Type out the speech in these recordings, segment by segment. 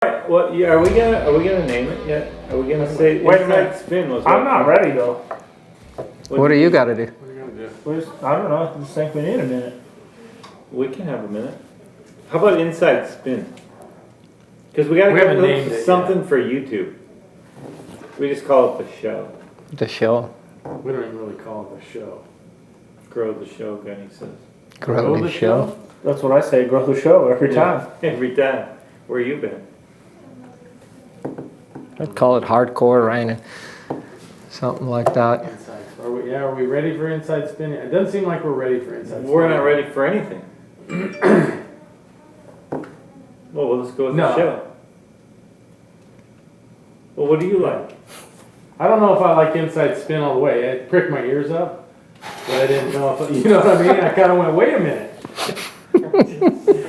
What? Yeah, are we gonna name it yet? Are we gonna say? Wait a minute. Spin was. I'm not ready though. What do you got to do? What are you gonna do? I don't know. I just think we need a minute. We can have a minute. How about inside spin? Because we gotta We haven't come named up with it something for YouTube. We just call it the show. The show. We don't even really call it the show. Grow the show, Gunny says. Grow the show. That's what I say. Grow the show every time. Every time. Where you been? I'd call it hardcore raining. Something like that. Inside. Are we ready for inside spinning? It doesn't seem like we're ready for inside spinning. We're not ready for anything. Well, let's go with the show. Well, what do you like? I don't know if I like inside spin all the way. It pricked my ears up, but I didn't know if, you know what I mean? I kind of went, wait a minute.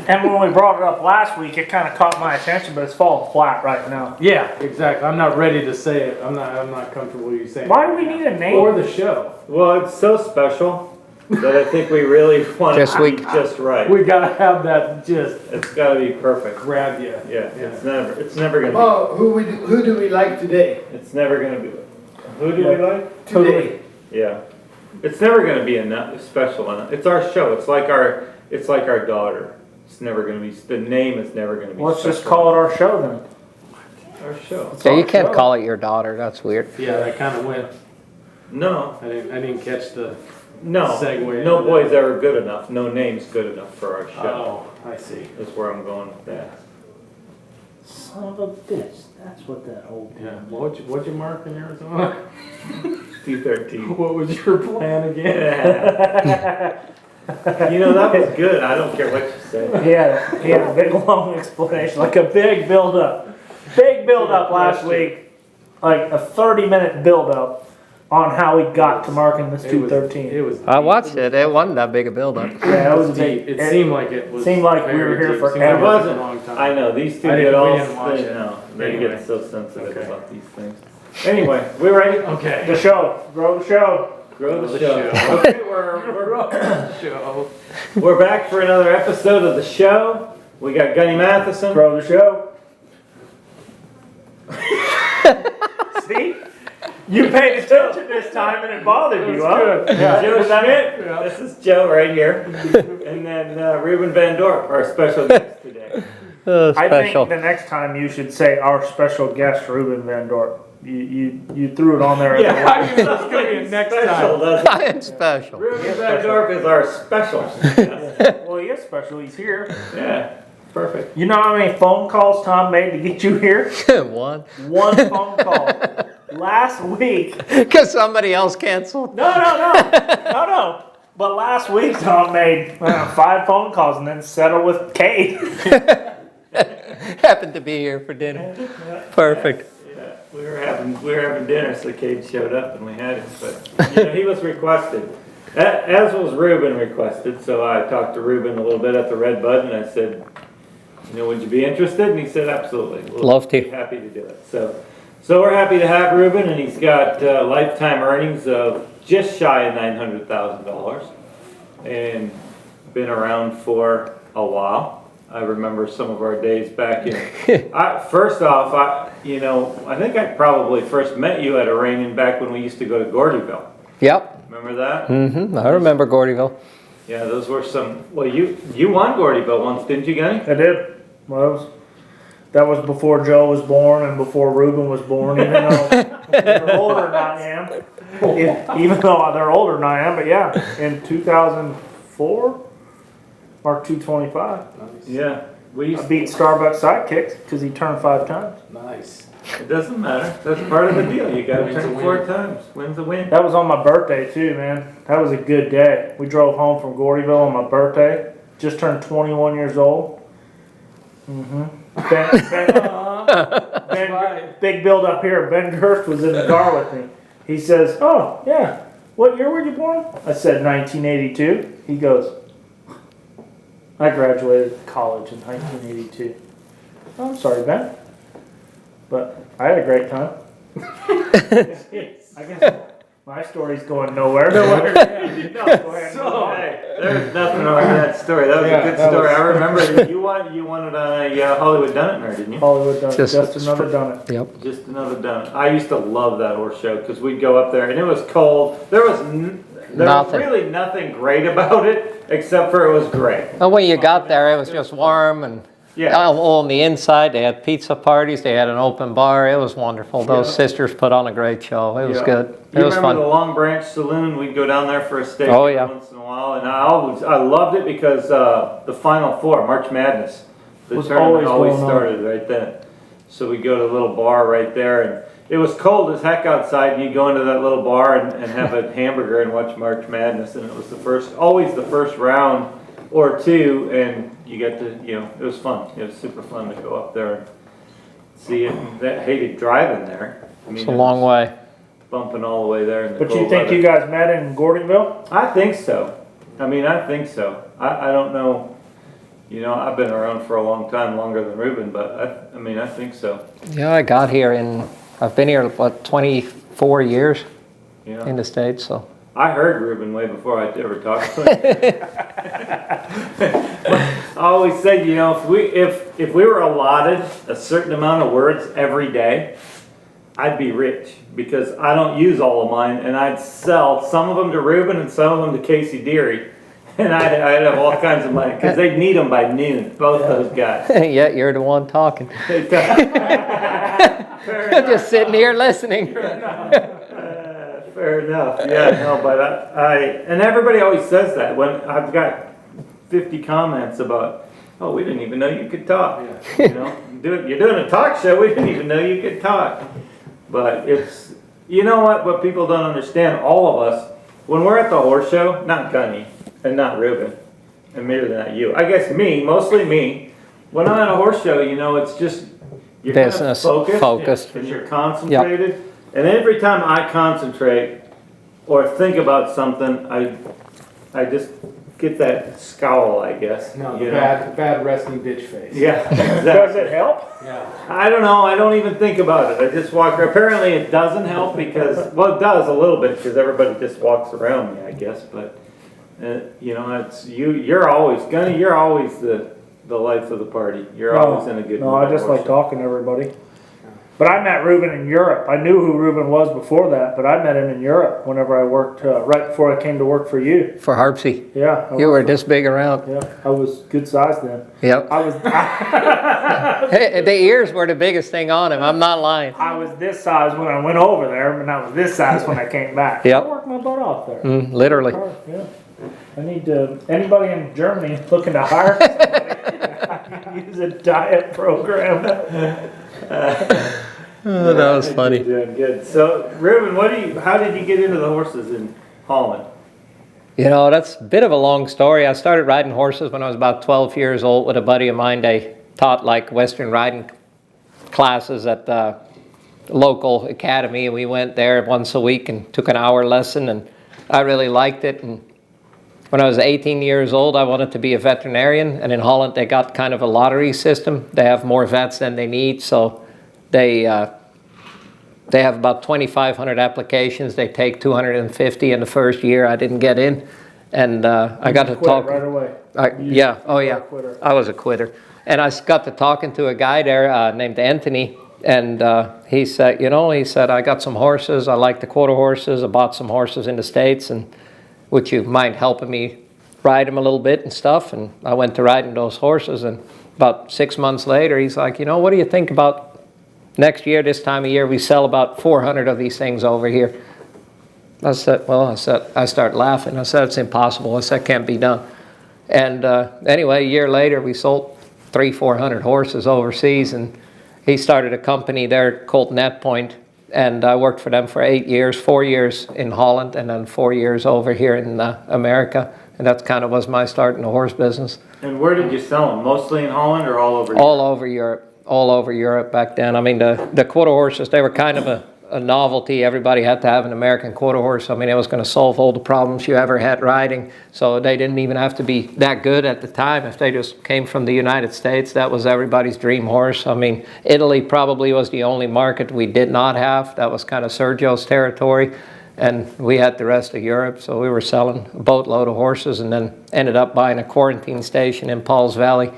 And when we brought it up last week, it kind of caught my attention, but it's falling flat right now. Yeah, exactly. I'm not ready to say it. I'm not comfortable with you saying Why it do we right need now. a name? Or the show. Well, it's so special that I think we really want it to be just right. We gotta have that just It's got to be perfect. grab you. Yeah, it's never gonna be. Oh, who do we like today? It's never gonna be. Who do we like? Today. Yeah, it's never gonna be special enough. It's our show. It's like our daughter. It's never gonna be. The name is never gonna be. Let's just call it our show then. Our show. Yeah, you can't call it your daughter. That's weird. Yeah, that kind of went. No, I didn't catch the no. segue. No boy's ever good enough. No name's good enough for our show. Oh, I see. That's where I'm going with that. Son of a bitch. That's what that old Yeah. What'd you mark in Arizona? 213. What was your plan again? You know, that was good. I don't care what you say. He had a big long explanation, like a big build up. Big build up last week. Like a 30-minute build up on how he got to marking this 213. It was. I watched it. It wasn't that big a build-up. Yeah, it was deep. deep. It seemed like it was. Seemed like we very were here deep. for Seemed like It it was wasn't. a long time. I know these two We get all. didn't watch it. No, they Anyway. get so sensitive Okay. about these things. Anyway, we ready? Okay. The show. Grow the show. Grow the the show. show. Okay, we're back for another episode of the show. We got Gunny Matheson. Grow the show. See? You paid attention this time and it bothered you, huh? good. Yeah. Joe Schmidt. Yeah. This is Joe right here. And then Ruben Vandorp, our special guest today. I Special. think the next time you should say our special guest, Ruben Vandorp. You threw it on there. Yeah, I knew this was gonna be next special, time. doesn't it? I am special. Ruben Vandorp is our special. Well, he is special. He's here. Yeah, perfect. You know how many phone calls Tom made to get you here? One. One phone call. Last week. Because somebody else canceled. No. But last week Tom made 5 phone calls and then settled with Kate. Happened to be here for dinner. Perfect. Yeah, we were having dinner, so Cade showed up and we had him. But he was requested, as was Ruben requested. So I talked to Ruben a little bit at the Red Bud, and I said, would you be interested? And he said, absolutely. We'll Love to. be happy to do it. So we're happy to have Ruben, and he's got lifetime earnings of just shy of $900,000, and been around for a while. I remember some of our days back in. First off, I think I probably first met you at a reining back when we used to go to Gordyville. Yep. Remember that? Mm-hmm. I remember Gordyville. Yeah, those were some. Well, you won Gordyville once, didn't you, Gunny? I did. Well, that was before Joe was born and before Ruben was born, even though they're older than I am. Even though they're older than I am, but yeah, in 2004 or 225. Yeah, we I beat Starbucks Sidekicks because he turned 5 times. Nice. It doesn't matter. That's part of the deal. You got to Win's a turn win. 4 times. Wins a win. That was on my birthday too, man. That was a good day. We drove home from Gordyville on my birthday. Just turned 21 years old. Mm-hmm. Big build up here. Ben Gerst was in the car with me. He says, "Oh yeah, what year were you born?" I said 1982. He goes, "I graduated college in 1982." Oh, I'm sorry, Ben, but I had a great time. I guess My story's going nowhere. Nowhere. Go ahead. Hey, there's nothing wrong with that story. That was Yeah, a good that story. was- I remember you wanted on a Hollywood Done It, didn't you? Hollywood done it. Just- Just another done it. Yep. Just another done it. I used to love that horse show because we'd go up there and it was cold. There was Nothing. really nothing great about it except for it was great. And when you got there, it was just warm and Yeah. all on the inside. They had pizza parties. They had an open bar. It was wonderful. Those Yeah. sisters put on a great show. It was Yeah. good. You It was remember the fun. Long Branch Saloon? We'd go down there for a steak Oh, yeah. once in a while, and I loved it because the Final Four, March Madness, the Was tournament always always going on. started right then. So we'd go to a little bar right there, and it was cold as heck outside. And you'd go into that little bar and have a hamburger and watch March Madness, and it was always the first round or two, and you get to, it was fun. It was super fun to go up there and see it. I hated driving there. I mean, It's a long way. bumping all the way there in the But you cold think weather. you guys met in Gordonville? I think so. I think so. I don't know. I've been around for a long time, longer than Ruben, but I think so. Yeah, I got here I've been here, 24 years Yeah. in the States, so. I heard Ruben way before I ever talked to him. I always said, if we were allotted a certain amount of words every day, I'd be rich because I don't use all of mine, and I'd sell some of them to Ruben and some of them to Casey Deary, and I'd have all kinds of money because they'd need them by noon, both those guys. Yeah, you're the one talking. Just sitting here listening. Fair enough. Yeah, no, but and everybody always says that when I've got 50 comments about, oh, we didn't even know you could talk. You're doing a talk show. We didn't even know you could talk. But it's, what people don't understand, all of us, when we're at the horse show, not Gunny and not Ruben, and maybe not you. I guess mostly me. When I'm at a horse show, it's just, you're Business, kind of focused. and you're concentrated. And every time I concentrate or think about something, I just get that scowl, I guess. No, you know? bad resting bitch face. Yeah, Does exactly. it help? Yeah. I don't know. I don't even think about it. I just walk around. Apparently, it doesn't help because, well, it does a little bit because everybody just walks around me, I guess. But it's you. You're always Gunny. You're always the life of the party. You're always in a good mood. No, I just like talking to everybody. But I met Ruben in Europe. I knew who Ruben was before that, but I met him in Europe whenever I worked, right before I came to work for you. For Harpsy. Yeah. You were this big around. Yeah, I was good size then. Yep. I was The ears were the biggest thing on him. I'm not lying. I was this size when I went over there, and I was this size when I came back. Yep. I worked my butt off there. Literally. Yeah. I need anybody in Germany looking to hire somebody, I can use a diet program. Oh, that was funny. You're doing good. So, Ruben, how did you get into the horses in Holland? That's a bit of a long story. I started riding horses when I was about 12 years old with a buddy of mine. They taught like Western riding classes at the local academy. We went there once a week and took an hour lesson, and I really liked it. And when I was 18 years old, I wanted to be a veterinarian. And in Holland, they got kind of a lottery system. They have more vets than they need, so they have about 2,500 applications. They take 250 in the first year. I didn't get in, and I got to talk right away. Quitter. I was a quitter, and I got to talking to a guy there named Anthony, and he said, I got some horses. I like the quarter horses. I bought some horses in the States, and would you mind helping me ride them a little bit and stuff? And I went to riding those horses, and about 6 months later, he's like, what do you think about next year, this time of year, we sell about 400 of these things over here. I started laughing. I said, it's impossible. I said, can't be done. And anyway, a year later, we sold 300-400 horses overseas, and he started a company there called NetPoint, and I worked for them for 8 years, 4 years in Holland, and then 4 years over here in America. And that kind of was my start in the horse business. And where did you sell them? Mostly in Holland or all over? All over Europe. All over Europe back then. I mean, the quarter horses, they were kind of a novelty. Everybody had to have an American quarter horse. I mean, it was going to solve all the problems you ever had riding. So they didn't even have to be that good at the time. If they just came from the United States, that was everybody's dream horse. I mean, Italy probably was the only market we did not have. That was kind of Sergio's territory. And we had the rest of Europe, so we were selling a boatload of horses, and then ended up buying a quarantine station in Pauls Valley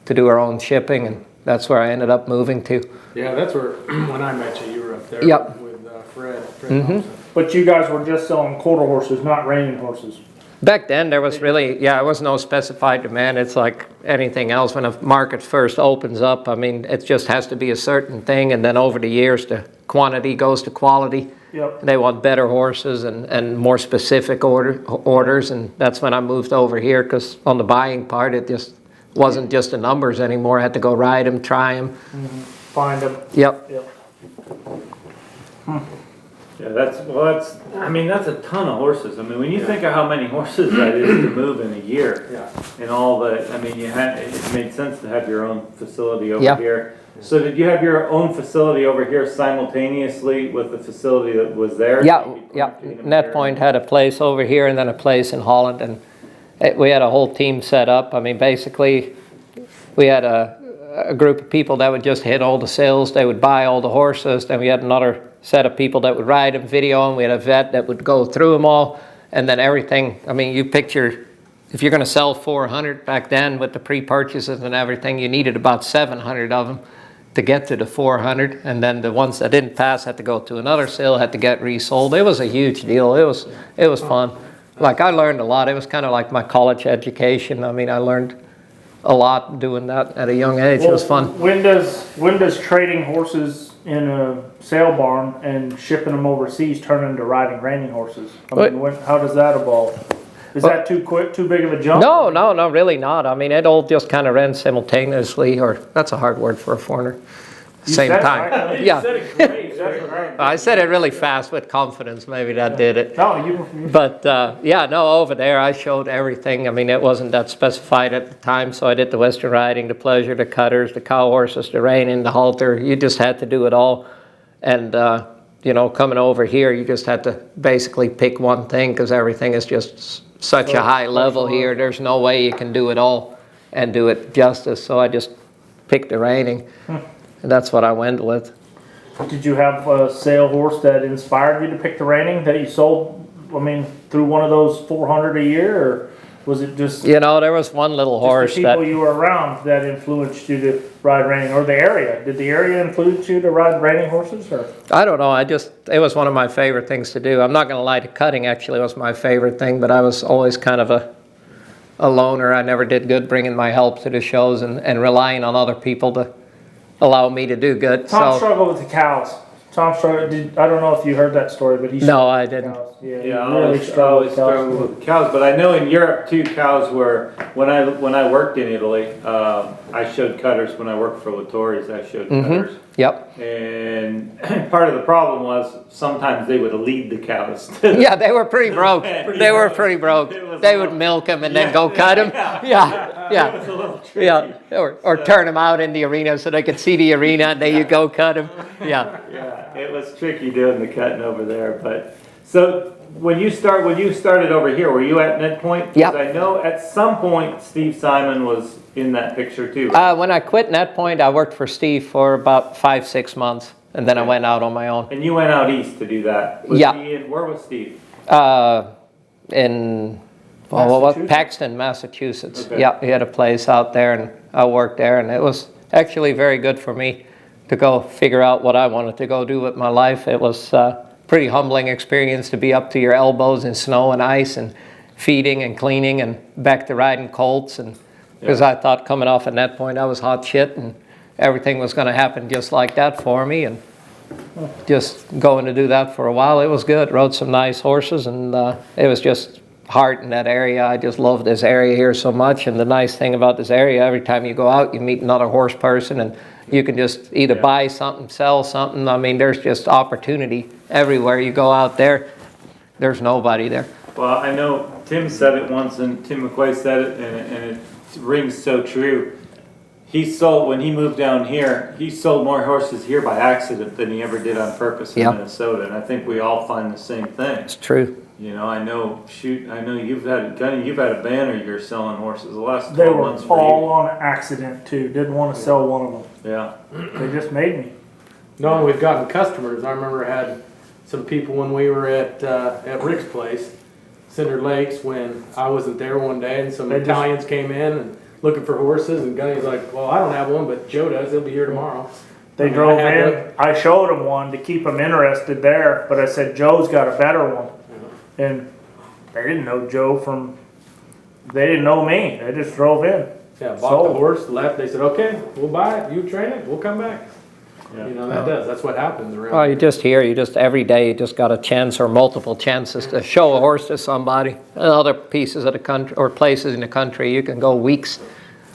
to do our own shipping, and that's where I ended up moving to. Yeah, that's where, when I met you, you were up there Yep. with Fred Mhm. Thompson. But you guys were just selling quarter horses, not reining horses. Back then, there was really, yeah, there was no specified demand. It's like anything else. When a market first opens up, I mean, it just has to be a certain thing, and then over the years, the quantity goes to quality. Yep. They want better horses and more specific orders, and that's when I moved over here, because on the buying part, it just wasn't just the numbers anymore. I had to go ride them, try them. Find them. Yep. Yep. Yeah, I mean, that's a ton of horses. I mean, when you think of how many horses that is to move in a year, Yeah. and all the, I mean, it made sense to have your own facility over Yeah. here. So did you have your own facility over here simultaneously with the facility that was there? Yeah, So you could yeah. quarantine them here? NetPoint had a place over here and then a place in Holland, and we had a whole team set up. I mean, basically, we had a group of people that would just hit all the sales. They would buy all the horses. Then we had another set of people that would ride them, video them. We had a vet that would go through them all, and then everything. I mean, you picture, if you're going to sell 400 back then with the pre-purchases and everything, you needed about 700 of them to get to the 400, and then the ones that didn't pass had to go to another sale, had to get resold. It was a huge deal. It was fun. Like, I learned a lot. It was kind of like my college education. I mean, I learned a lot doing that at a young age. It was fun. When does trading horses in a sale barn and shipping them overseas turn into riding reining horses? I mean, how does that evolve? Is that too quick, too big of a jump? No, really not. I mean, it all just kind of ran simultaneously, or that's a hard word for a foreigner. Same said it time. right. You Yeah. said it great. That's right. I said it really fast with confidence. Maybe that did it. No, you. But yeah, no, over there I showed everything. I mean, it wasn't that specified at the time, so I did the Western riding, the pleasure, the cutters, the cow horses, the reining, the halter. You just had to do it all. And, you know, coming over here, you just had to basically pick one thing, because everything is just such a high level here. There's no way you can do it all and do it justice. So I just picked the reining, and that's what I went with. Did you have a sale horse that inspired you to pick the reining that you sold? I mean, through one of those 400 a year, or was it just You know, there was one little horse the people that, you were around that influenced you to ride reining, or the area? Did the area influence you to ride reining horses, or? I don't know, it was one of my favorite things to do. I'm not going to lie, to cutting actually was my favorite thing, but I was always kind of a loner. I never did good bringing my help to the shows and relying on other people to allow me to do good. Tom struggled with the cows. Tom struggled. I don't know if you heard that story, but he No, struggled I with the didn't. cows. Yeah, he Yeah, I really always struggled with struggled cows. with cows, but I know in Europe too, cows were, when I worked in Italy, I showed cutters. When I worked for Lattori's, I showed cutters. Yep. And part of the problem was sometimes they would lead the cows. Yeah, they were pretty broke. They were pretty broke. It was They a would little- milk them and then go cut them. Yeah, It was yeah, a little tricky. yeah. Or turn them out in the arena so they could see the arena, and there you go, cut them. Yeah. Yeah, it was tricky doing the cutting over there, but, so, when you started over here, were you at NetPoint? Yep. Because I know at some point Steve Simon was in that picture too. When I quit NetPoint, I worked for Steve for about 5-6 months, and then I went out on my own. And you went out east to do that. Was Yeah. Where was Steve? In Massachusetts? Paxton, Massachusetts. Okay. Yeah, he had a place out there, and I worked there, and it was actually very good for me to go figure out what I wanted to go do with my life. It was a pretty humbling experience to be up to your elbows in snow and ice and feeding and cleaning and back to riding colts, and because I thought coming off at NetPoint I was hot shit and everything was going to happen just like that for me, and just going to do that for a while. It was good. Rode some nice horses, and it was just heart in that area. I just love this area here so much, and the nice thing about this area, every time you go out you meet another horse person, and you can just either buy something, sell something. I mean, there's just opportunity everywhere you go out there. There's nobody there. Well, I know Tim said it once, and Tim McQuay said it, and it rings so true. When he moved down here, he sold more horses here by accident than he ever did on purpose in Yeah. Minnesota, and I think we all find the same thing. It's true. You know, I know you've had a banner year selling horses the last They 12 were months for all you. on accident too. Didn't want to sell one of them. Yeah. They just made me. No, we've gotten customers. I remember I had some people when we were at Rick's place, Cinder Lakes, when I wasn't there one day, and some They just- Italians came in and looking for horses, and Gunny's like, well, I don't have one, but Joe does. He'll be here tomorrow. They I mean, drove I had in. to- I showed them one to keep them interested there, but I said Joe's got a better one, and they didn't know Joe from. They didn't know me. They just drove in. Yeah, bought the Sold. horse, left. They said, okay, we'll buy it. You train it. We'll come back. Yeah. You know, that's what happens around. Well, you just hear, every day, you just got a chance or multiple chances to show a horse to somebody. In other pieces of the country, or places in the country, you can go weeks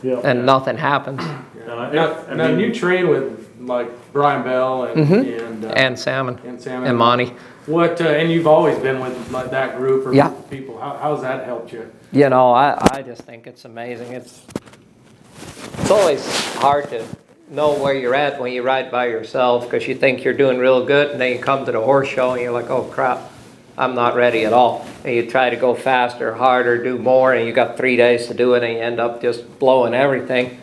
Yeah. and nothing happens. No, I Now mean, you train with like Brian Bell And salmon, and Sam and Monty. What and you've always been with like that group or Yeah. people. How's that helped you? You know, I just think it's amazing. It's always hard to know where you're at when you ride by yourself, because you think you're doing real good, and then you come to the horse show and you're like, oh crap, I'm not ready at all. And you try to go faster, harder, do more, and you got 3 days to do it, and you end up just blowing everything.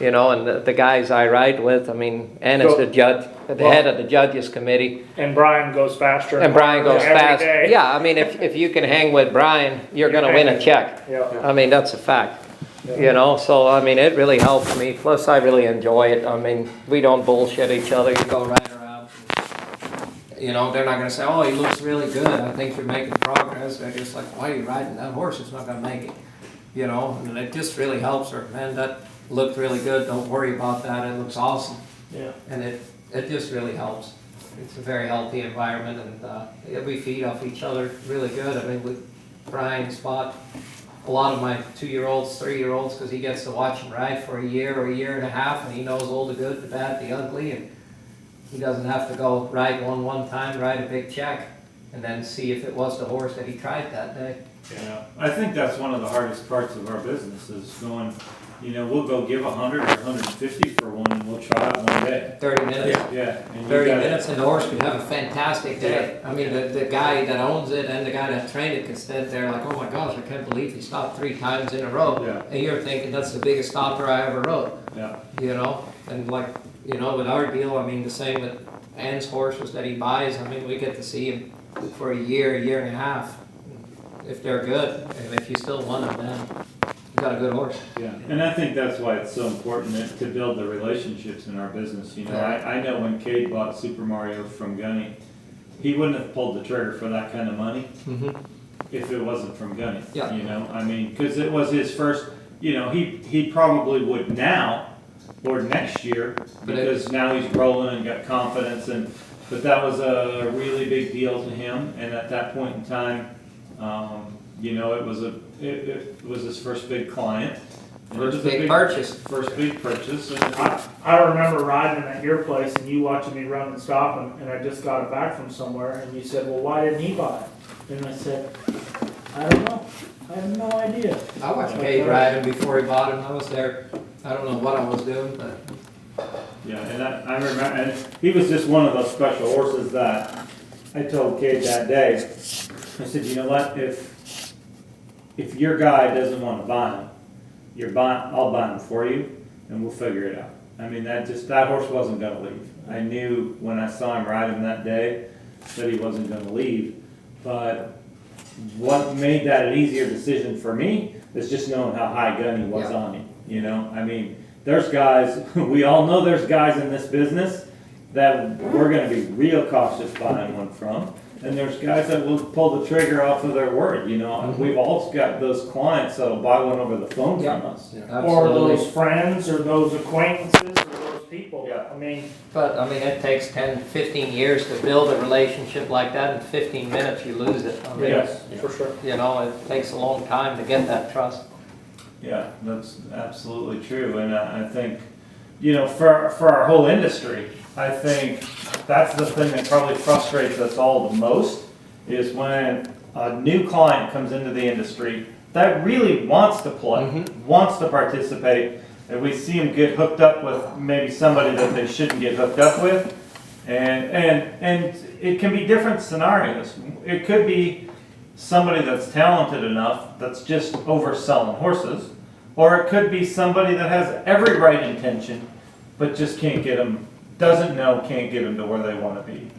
You know, and the guys I ride with, I mean, and it's the judge, the head of the judges committee. And Brian goes faster. And Brian goes every fast. day. Yeah, I mean, if you can hang with Brian, you're gonna win a check. Yeah. I mean, that's a fact. You know, so I mean, it really helps me. Plus, I really enjoy it. I mean, we don't bullshit each other. You go right around. You know, they're not gonna say, "Oh, he looks really good. I think you're making progress." They're just like, "Why are you riding that horse? It's not gonna make it." You know, and it just really helps her. Man, that looked really good. Don't worry about that. It looks awesome. Yeah. And it just really helps. It's a very healthy environment, and we feed off each other really good. I mean, with Brian Spot, a lot of my 2-year-olds, 3-year-olds, because he gets to watch him ride for a year or a year and a half, and he knows all the good, the bad, the ugly, and he doesn't have to go ride one time, ride a big check, and then see if it was the horse that he tried that day. Yeah, I think that's one of the hardest parts of our business is going, you know, we'll go give 100 or 150 for one and we'll try it one day. 30 minutes. Yeah. And you 30 gotta- minutes and the horse could have a fantastic day. I mean, the guy that owns it and the guy that trained it could stand there like, oh my gosh, I can't believe he stopped 3 times in a row. Yeah. And you're thinking that's the biggest stopper I ever rode, Yeah, you know? And like, you know, with our deal, I mean, the same with Ann's horses that he buys. I mean, we get to see him for a year and a half, if they're good. And if you still want them, then you got a good horse. yeah. And I think that's why it's so important to build the relationships in our business. You know, I know when Cade bought Super Mario from Gunny, he wouldn't have pulled the trigger for that kind of money if it wasn't from Gunny. Yeah. You know, I mean, because it was his first, you know, he probably would now or next year because now he's rolling and got confidence, but that was a really big deal to him. And at that point in time, you know, it was his first big client. And it was First a big purchase. First big purchase. And I remember riding at your place and you watching me run and stop him, and I just got it back from somewhere, and you said, well, why didn't he buy it? And I said, I don't know. I have no idea. I watched Cade ride him before he bought him. I was there. I don't know what I was doing, but yeah, and I remember, and he was just one of those special horses that I told Cade that day. I said, you know what, if your guy doesn't want to buy him, I'll buy him for you, and we'll figure it out. I mean, that horse wasn't going to leave. I knew when I saw him ride him that day that he wasn't going to leave. But what made that an easier decision for me is just knowing how high Gunny was on him. You know, I mean, there's guys, we all know there's guys in this business that we're going to be real cautious buying one from. And there's guys that will pull the trigger off of their word, you know. We've all got those clients that'll buy one over the phone from us. Or absolutely. those friends, or those acquaintances, or those people. Yeah. I mean, But I mean, it takes 10, 15 years to build a relationship like that. In 15 minutes, you lose it. I mean, yes, for sure. you know, it takes a long time to get that trust. Yeah, that's absolutely true. And I think, you know, for our whole industry, I think that's the thing that probably frustrates us all the most is when a new client comes into the industry that really wants to play, wants to participate, and we see them get hooked up with maybe somebody that they shouldn't get hooked up with. And it can be different scenarios. It could be somebody that's talented enough that's just overselling horses, or it could be somebody that has every right intention but just can't get them, can't get them to where they want to be.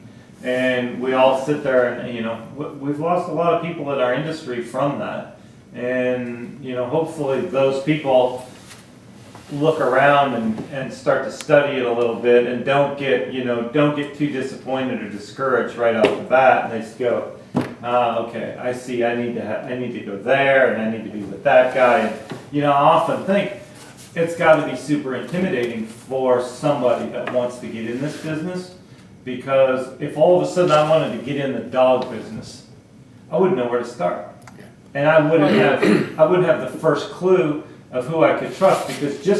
And we all sit there and, we've lost a lot of people in our industry from that. And, hopefully those people look around and start to study it a little bit and don't get too disappointed or discouraged right off the bat. And they just go, okay, I see, I need to go there and I need to be with that guy. And, I often think it's got to be super intimidating for somebody that wants to get in this business, because if all of a sudden I wanted to get in the dog business, I wouldn't know where to start. And I wouldn't have the first clue of who I could trust,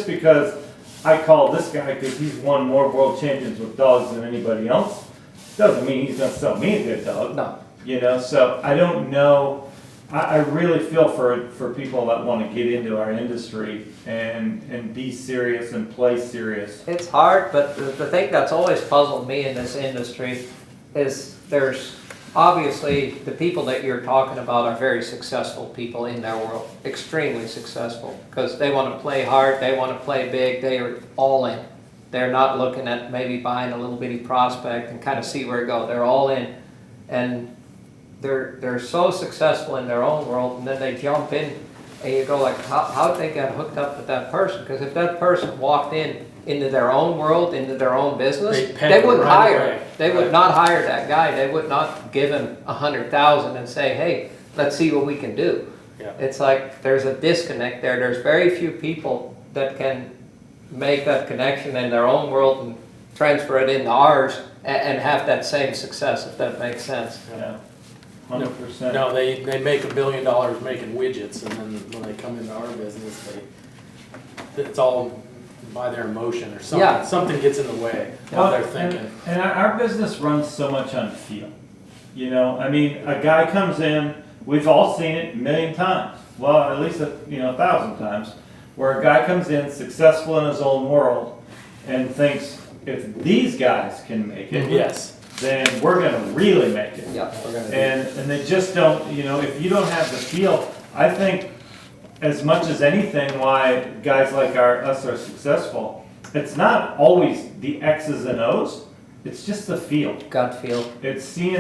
because I call this guy because he's won more world champions with dogs than anybody else, doesn't mean he's going to sell me a good dog. No. So I don't know. I really feel for people that want to get into our industry and be serious and play serious. It's hard, but the thing that's always puzzled me in this industry is there's obviously the people that you're talking about are very successful people in their world, extremely successful, because they want to play hard, they want to play big, they are all in. They're not looking at maybe buying a little bitty prospect and kind of see where it goes. They're all in, and they're so successful in their own world, and then they jump in, and you go like, how did they get hooked up with that person? Because if that person walked into their own world, into their own business, they wouldn't hire. They would not hire that guy. They would not give him $100,000 and say, hey, let's see what we can do. Yeah. It's like there's a disconnect there. There's very few people that can make that connection in their own world and transfer it into ours and have that same success, if that makes sense. Yeah. 100%. No, they make $1 billion making widgets, and then when they come into our business, it's all by their emotion or something. Yeah. Something gets in the way of their thinking. And our business runs so much on feel. A guy comes in, we've all seen it a million times. Well, at least 1,000 times, where a guy comes in successful in his own world and thinks, if these guys can make it, Yes. then we're going to really make it. Yeah, we're gonna do And they just don't, if you don't have the feel, I think as much as anything why guys like us are successful, it's not always the X's and O's, it's just the feel. gut feel. It's seeing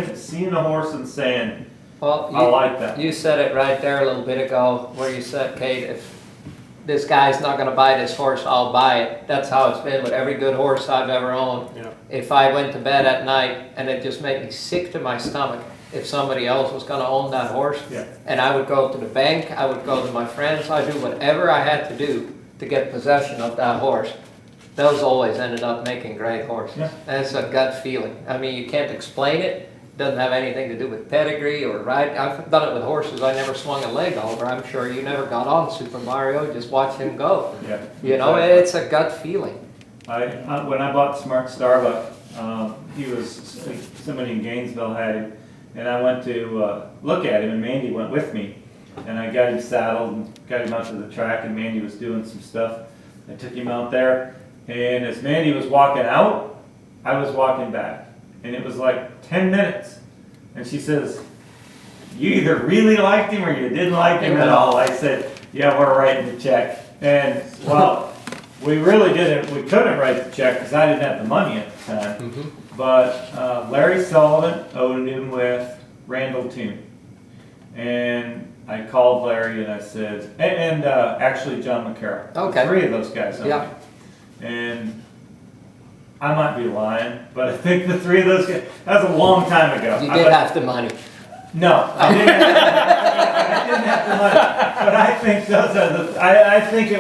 a horse and saying, Well, I like that. You said it right there a little bit ago, where you said, Kate, if this guy's not going to buy this horse, I'll buy it. That's how it's been with every good horse I've ever owned. Yeah. If I went to bed at night and it just made me sick to my stomach if somebody else was going to own that horse, Yeah. and I would go to the bank, I would go to my friends, I'd do whatever I had to do to get possession of that horse. Those always ended up making great horses. Yeah. And it's a gut feeling. I mean, you can't explain it. Doesn't have anything to do with pedigree or ride. I've done it with horses I never swung a leg over. I'm sure you never got on Super Mario, just watch him go. Yeah, Exactly. It's a gut feeling. when I bought Smart Starbuck, somebody in Gainesville had him, and I went to look at him, and Mandy went with me, and I got him saddled and got him out to the track, and Mandy was doing some stuff. I took him out there, and as Mandy was walking out, I was walking back, and it was like 10 minutes, and she says, "You either really liked him or you didn't like him at all." I said, "Yeah, we're writing the check." And well, we couldn't write the check because I didn't have the money at the time. Mm-hmm. But Larry Sullivan owed him with Randall Toon. And I called Larry and I said, and actually John McCarroll. Okay. The three of those guys owned Yeah. him. And I might be lying, but I think the three of those guys, that was a long time ago. You did have the money. No, I didn't have the money, but I think those are I think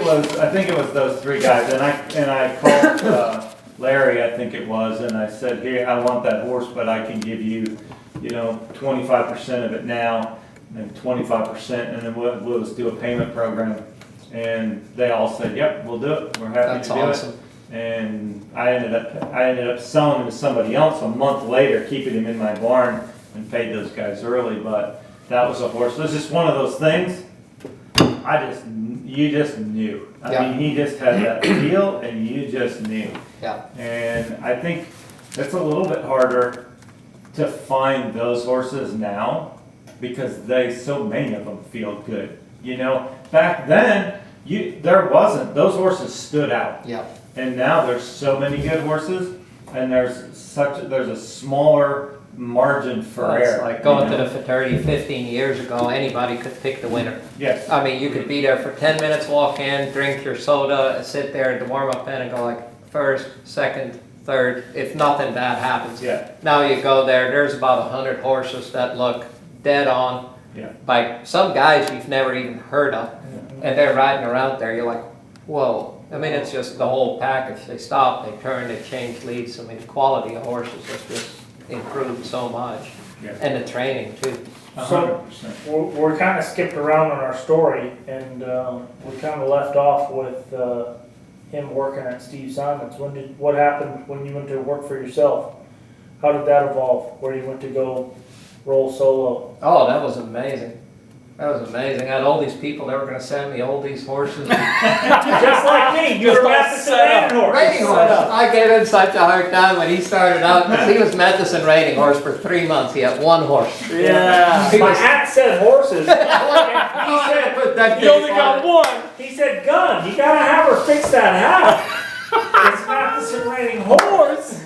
it was those three guys, and I called Larry, I think it was, and I said, "Here, I want that horse, but I can give you, 25% of it now, and 25%, and then we'll just do a payment program." And they all said, "Yep, we'll do it. We're happy That's to do awesome. it." And I ended up selling him to somebody else a month later, keeping him in my barn, and paid those guys early. But that was a horse. It was just one of those things. You just knew. I mean, he just had that feel, and you just knew. Yeah. And I think it's a little bit harder to find those horses now because so many of them feel good. Back then, those horses stood out. Yeah. And now there's so many good horses, and there's a smaller margin for It's error. like going to the fraternity 15 years ago, anybody could pick the winner. Yes. I mean, you could be there for 10 minutes, walk in, drink your soda, and sit there at the warm-up pen and go like first, second, third, if nothing bad happens. Yeah. Now you go there, there's about 100 horses that look dead on Yeah. by some guys you've never even heard of. And they're riding around there, you're like, whoa. I mean, it's just the whole package. They stop, they turn, they change leads. I mean, the quality of horses has just improved so much. Yeah. And the training too. So 100%. we're kind of skipped around on our story, and we kind of left off with him working at Steve Simon's. What happened when you went to work for yourself? How did that evolve? Where you went to go roll solo? Oh, that was amazing. That was amazing. I had all these people that were going to send me all these horses. Just like me, you were Matheson Raining Horse. Raining horse. I gave him such a hard time when he started out. 'Cause he was Matheson Raining Horse for 3 months. He had one horse. Yeah. He My was- hat said horses. He said, You only got one. He said, gun, you gotta have her fix that hat. It's Matheson Raining Horse.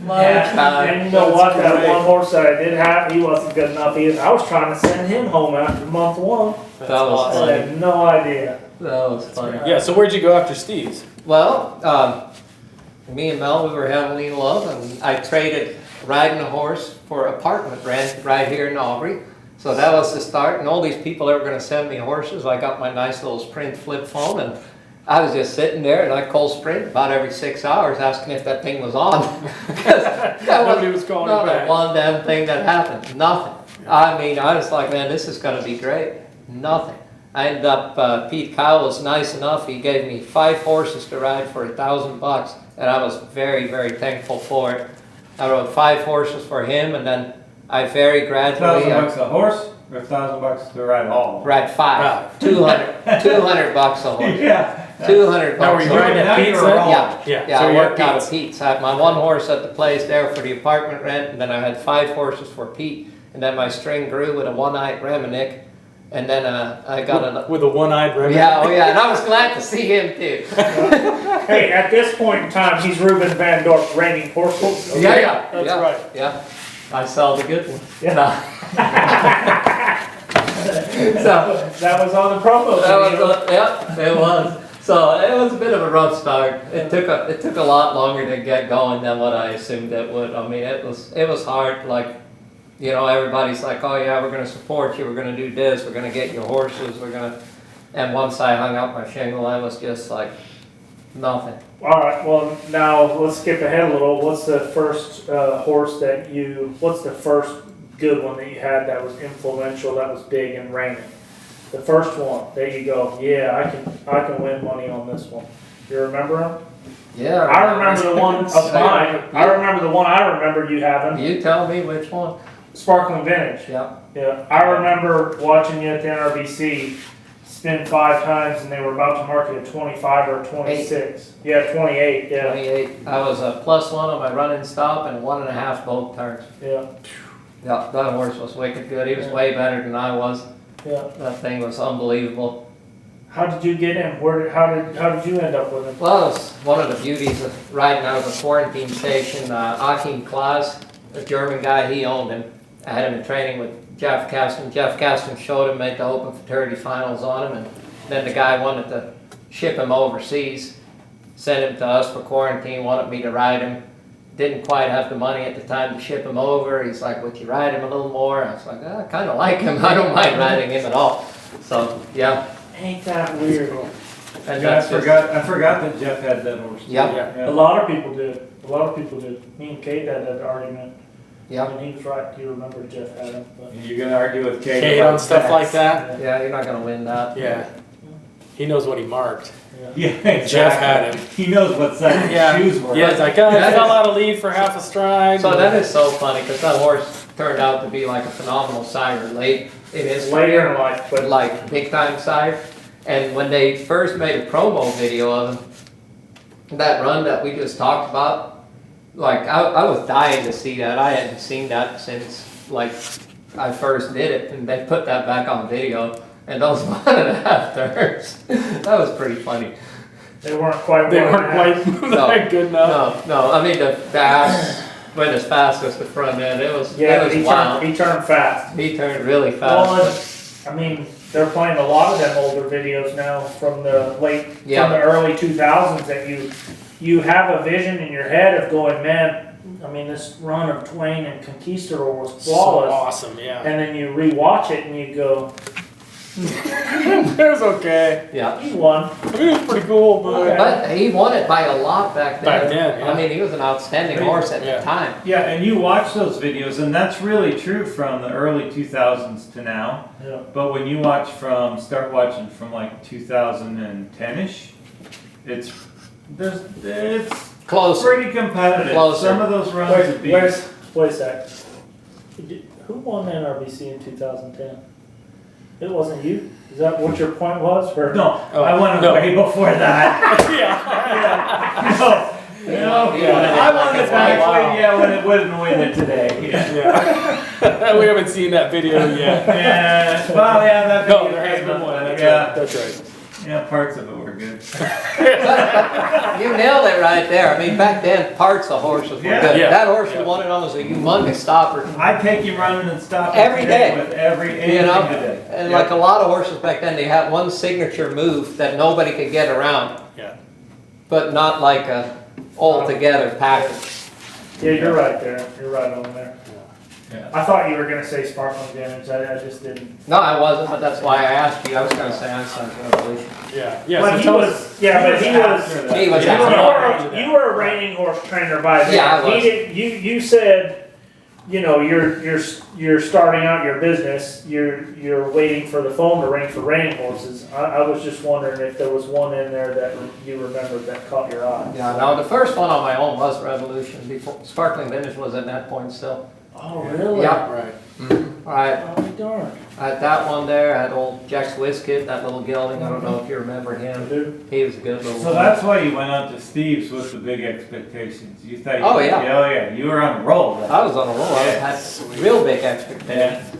And you know what? That one horse that I did have, he wasn't good enough either. I was trying to send him home after month one. That was I funny. had no idea. That was funny. Yeah, so where'd you go after Steve's? Well, me and Mel, we were heavily in love, and I traded riding a horse for apartment rent right here in Aubrey. So that was the start, and all these people that were going to send me horses, I got my nice little Sprint flip phone, and I was just sitting there, and I called Sprint about every 6 hours asking if that thing was on. Nobody was calling you not back. a one damn thing that happened. Nothing. I mean, I was like, man, this is going to be great. Nothing. I ended up, Pete Kyle was nice enough. He gave me 5 horses to ride for $1,000, and I was very, very thankful for it. I rode 5 horses for him, and then I very gradually $1,000 a horse or $1,000 to ride all? ride 5. 200 bucks a horse. Yeah. 200 Now, were bucks you a riding horse. at Pete's then? Yeah, So I you're worked at out Pete's. of Pete's. I had my one horse at the place there for the apartment rent, and then I had 5 horses for Pete, and then my string grew with a one-eyed Reminick, and then I got a... With a one-eyed Ruben? Yeah, oh yeah, and I was glad to see him too. Hey, at this point in time, he's Ruben Vandorp Raining Horses. Yeah, That's yeah, right. Yeah, I saw the good one. Yeah. So, That was on the promo. that video. was, yeah, it was. So it was a bit of a rough start. It took a lot longer to get going than what I assumed it would. I mean, it was hard. Like, you know, everybody's like, oh yeah, we're gonna support you. We're gonna do this. We're gonna get your horses. And once I hung up my shingle, I was just like, nothing. All right. Well, now let's skip ahead a little. What's the first horse that you? What's the first good one that you had that was influential, that was big and reining? The first one. There you go. Yeah, I can win money on this one. You remember him? Yeah. I remember the one of mine. I remember the one I remember you having. You tell me which one. Sparkling Vintage. Yeah. Yeah. I remember watching you at the NRBC spin 5 times, and they were about to market a 25 or a 26. Yeah, 28. Yeah. 28. I was a +1 on my running stop and 1.5 both turns. Yeah. Yeah, that horse was wicked good. He was way better than I was. Yeah. That thing was unbelievable. How did you get him? How did you end up with him? Well, it was one of the beauties of riding out of a quarantine station. Achim Klaas, a German guy, he owned him. I had him in training with Jeff Kasten. Jeff Kasten showed him, made the open fraternity finals on him, and then the guy wanted to ship him overseas, sent him to us for quarantine, wanted me to ride him. Didn't quite have the money at the time to ship him over. He's like, would you ride him a little more? I was like, I kind of like him. I don't mind riding him at all. So, yeah. Ain't that weird? And Yeah, that's just, I forgot that Jeff had that horse. Yep. A lot of people did. A lot of people did. Me and Kate had that argument. yep. And he was right. You remember Jeff had him. But And you're gonna argue with Kate Kate about on stuff like stats. that? Yeah, you're not going to win that. Yeah. He knows what he marked. Yeah, exactly. Jeff had him. He knows what size Yeah. his shoes were. Yeah, it's like, oh, I fell out of lead for half a stride. So that is so funny because that horse turned out to be like a phenomenal sire late in his later career, in life, but but like big time sire. And when they first made a promo video of him, that run that we just talked about, like I was dying to see that. I hadn't seen that since like I first did it, and they put that back on video. And those 1.5 turns, that was pretty funny. they weren't quite. They one weren't and a half. quite that good enough. No, I mean the ass went as fast as the front end. It was Yeah, it was wild. he turned fast. He turned really Well, fast. I mean, they're playing a lot of them older videos now from the Yeah. from the early 2000s that you have a vision in your head of going, man, I mean, this run of Twain and Conquistador was So flawless. awesome, yeah. And then you rewatch it and you go, It was okay. Yeah. he won. I mean, it was pretty cool, but Okay. But he won it by a lot back then. Back then, yeah. I mean, he was an outstanding horse at Yeah. the time. Yeah, and you watch those videos, and that's really true from the early 2000s to now. Yeah. But when you start watching from like 2010-ish, it's Closer. pretty competitive. Closer. Some of those runs would be. Wait a sec. Who won the NRBC in 2010? It wasn't you? Is that what your point was? Or? No, Oh, I won it no. way before that. No, Yeah. I won it back Wow. when it wouldn't win it today. Yeah. Yeah. We haven't seen that video yet. Yeah, well, yeah, that No, video there has came been up, one. That's yeah, right. That's right. yeah, parts of it were good. You nailed it right there. I mean, back then, parts of horses were Yeah. good. Yeah. That horse Yeah. you wanted on was a humongous stopper. I take you running and stopping Every day. with anything You know, today. and Yeah. like a lot of horses back then, they had one signature move that nobody could get around, Yeah. but not like a all-together package. Yeah, you're right there. You're right on there. Yeah. I thought you were going to say sparkling damage. I just didn't. No, I wasn't, but that's why I asked you. I was going to say Einstein's Revolution. Yeah. Yeah. But so he tell was, us- yeah, but he was. after that. He was You after. you were a reining horse trainer by then. Yeah, I was. He did, you said, you know, you're starting out your business. You're waiting for the phone to ring for reining horses. I was just wondering if there was one in there that you remembered that caught your eye. Yeah, no, the first one on my own was Revolution. Before Sparkling Vintage was at that point still. Oh, really? Yeah. Right. Right. Oh, darn. I had that one there. I had old Jack's Whiskit, that little gelding. I don't know if you remember him. Dude. He was a good little. So that's why you went out to Steve's with the big expectations. You thought, Oh, yeah. oh yeah, you were on a roll. Then. I was on a roll. I had real big expectations.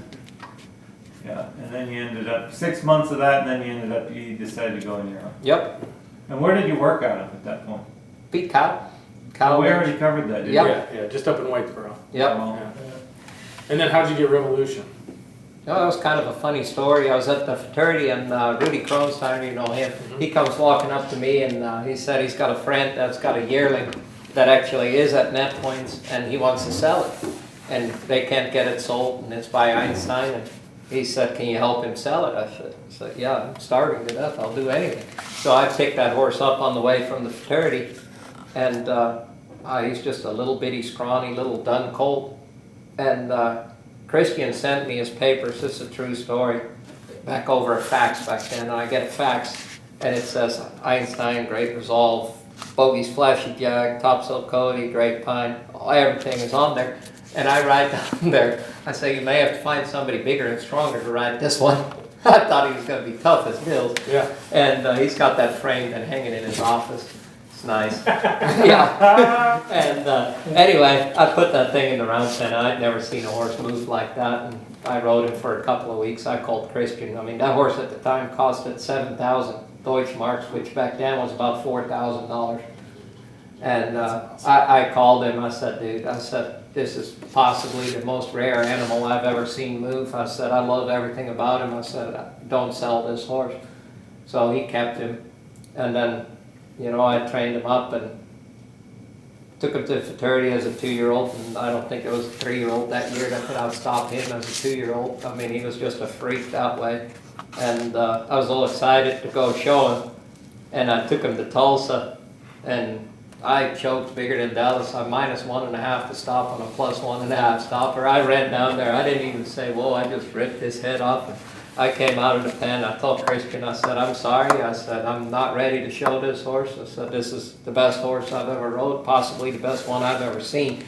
Yeah, and then you ended up 6 months of that, and then you decided to go on your own. Yep. And where did you work out of at that point? Beat cow. Oh, we Ranch. already covered that, didn't Yep. we? Yeah. Just up in Whitesboro. Yep. Well, And then how'd you get Revolution? Oh, that was kind of a funny story. I was at the fraternity and Rudy Kronstein, you know him, he comes walking up to me and he said he's got a friend that's got a yearling that actually is at Net Points and he wants to sell it. And they can't get it sold and it's by Einstein. And he said, can you help him sell it? I said, yeah, I'm starving to death. I'll do anything. So I picked that horse up on the way from the fraternity and he's just a little bitty, scrawny, little dun colt. And Christian sent me his papers, this is a true story, back over a fax back then, and I get a fax, and it says, Einstein, Great Resolve, Bogey's Fleshy Jag, Topsail Cody, Great Pine, everything is on there. And I write down there, I say, you may have to find somebody bigger and stronger to ride this one. I thought he was going to be tough as nails. Yeah. And he's got that framed and hanging in his office. It's nice. Yeah. And anyway, I put that thing in the round pen. I'd never seen a horse move like that. And I rode him for a couple of weeks. I called Christian. I mean, that horse at the time costed 7,000 Deutschmarks, which back then was about $4,000. And I called him. I said, dude, this is possibly the most rare animal I've ever seen move. I said, I love everything about him. I said, don't sell this horse. So he kept him. And then, you know, I trained him up and took him to fraternity as a 2-year-old, and I don't think it was a 3-year-old that year that could outstop him as a 2-year-old. I mean, he was just a freak that way. And I was all excited to go show him, and I took him to Tulsa, and I choked bigger than Dallas. I minus 1.5 to stop on a plus 1.5 stopper. I ran down there. I didn't even say, whoa, I just ripped his head off. And I came out of the pen. I told Christian, I said, I'm sorry. I said, I'm not ready to show this horse. I said, this is the best horse I've ever rode, possibly the best one I've ever seen.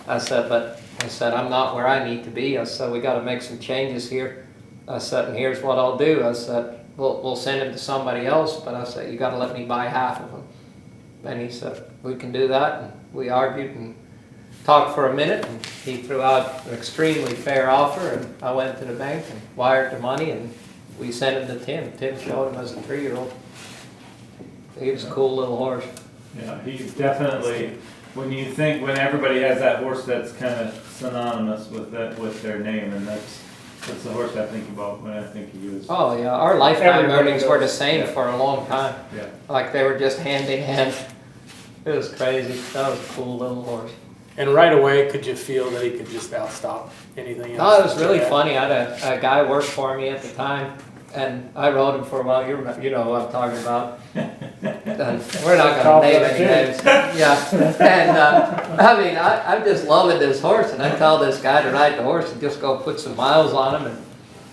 I said, but I said, I'm not where I need to be. I said, we got to make some changes here. I said, and here's what I'll do. I said, we'll send him to somebody else, but I said, you got to let me buy half of him. And he said, we can do that. And we argued and talked for a minute, and he threw out an extremely fair offer, and I went to the bank and wired the money, and we sent him to Tim. Tim showed him as a 3-year-old. He was a cool little horse. Yeah, he's definitely when you think, when everybody has that horse that's kind of synonymous with that, with their name, and that's the horse I think about when I think of you. As- Oh, yeah, our lifetime Everybody earnings were the does. same Yeah. for a long time. Yeah. Like they were just hand in hand. It was crazy. That was a cool little horse. And right away, could you feel that he could just outstop anything else? Oh, it was really Yeah. funny. I had a guy work for me at the time, and I rode him for a while. You know what I'm talking about. And we're not going to name any names. Yeah. And I mean, I'm just loving this horse, and I tell this guy to ride the horse and just go put some miles on him. And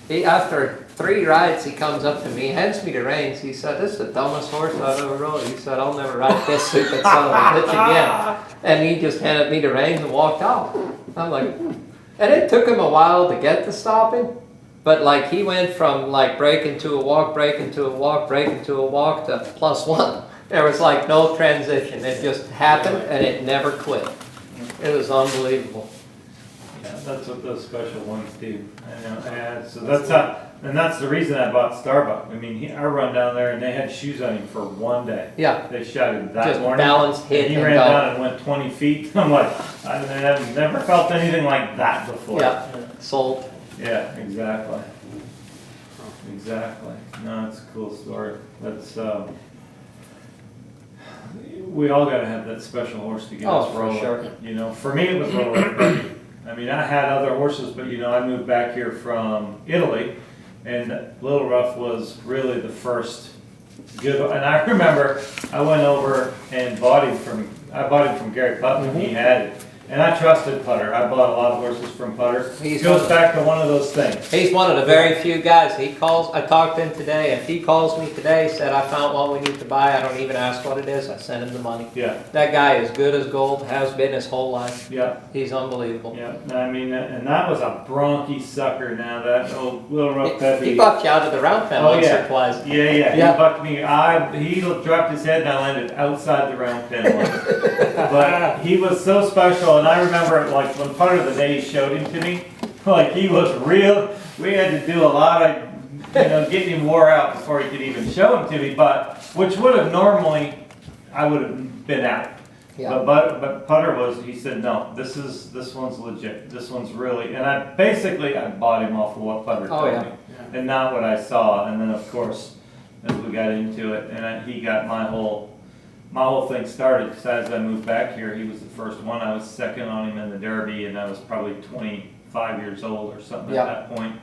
he, after 3 rides, he comes up to me, hands me the reins. He said, "This is the dumbest horse I've ever rode." He said, "I'll never ride this stupid son of a bitch again." And he just handed me the reins and walked out. I'm like, And it took him a while to get to stopping, but like he went from like breaking to a walk, breaking to a walk, breaking to a walk to +1. There was like no transition. It just happened and it never quit. It was unbelievable. Yeah, that's what those special ones do. I know. Yeah, so that's how, and that's the reason I bought Starbuck. I mean, I run down there and they had shoes on him for one day. Yeah, They shot him that just morning. balanced, hit, And he and ran go. down and went 20 feet. I'm like, I've never felt anything like that before. Yeah, sold. Yeah, exactly. Exactly. No, it's a cool story. That's we all gotta have that special horse to get Oh, us for rolling. sure. You know, for me it was Roller Betty. I mean, I had other horses, but you know, I moved back here from Italy, and Little Rough was really the first good. And I remember I went over and bought him from Gary Putnam. He had it. And I trusted Putter. I bought a lot of horses from Putter. He's It goes one- back to one of those things. He's one of the very few guys. He calls, I talked to him today, if he calls me today, said, "I found one we need to buy," I don't even ask what it is, I send him the money. Yeah, That guy is good as gold, has been his whole life. yeah, He's unbelievable. yeah. I mean, and that was a bronky sucker now, that old Little Rough He Peppy. bucked you out of the round pen Oh, once yeah. or twice. Yeah, yeah, Yeah. he bucked me. He dropped his head and I landed outside the round pen once. But he was so special, and I remember like when part of the day he showed him to me, like he was real. We had to do a lot of, getting him wore out before he could even show him to me. But which would have normally, I would have been out. Yeah. But Putter was. He said, "No, this one's legit. This one's really." And I bought him off of what Putter Oh, told yeah. me, and not what I saw. And then of course, as we got into it, and he got my whole thing started. Because as I moved back here, he was the first one. I was second on him in the Derby, and I was probably 25 years old or something Yeah. at that point,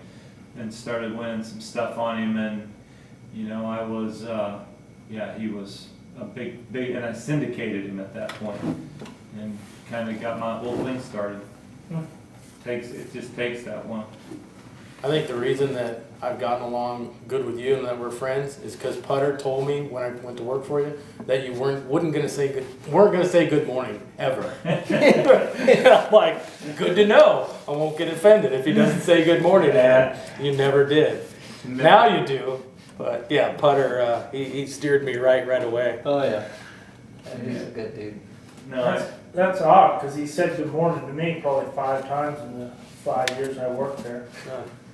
and started winning some stuff on him. And I was, he was a big, and I syndicated him at that point, and kind of got my whole thing started. It just takes that one. I think the reason that I've gotten along good with you and that we're friends is because Putter told me when I went to work for you that you weren't gonna say good morning ever. And I'm like, good to know. I won't get offended if he doesn't say good morning. And you never did. Now you do. But yeah, Putter, he steered me right away. Oh, yeah. He's a good dude. No, That's odd, because he said good morning to me probably 5 times in the 5 years I worked there.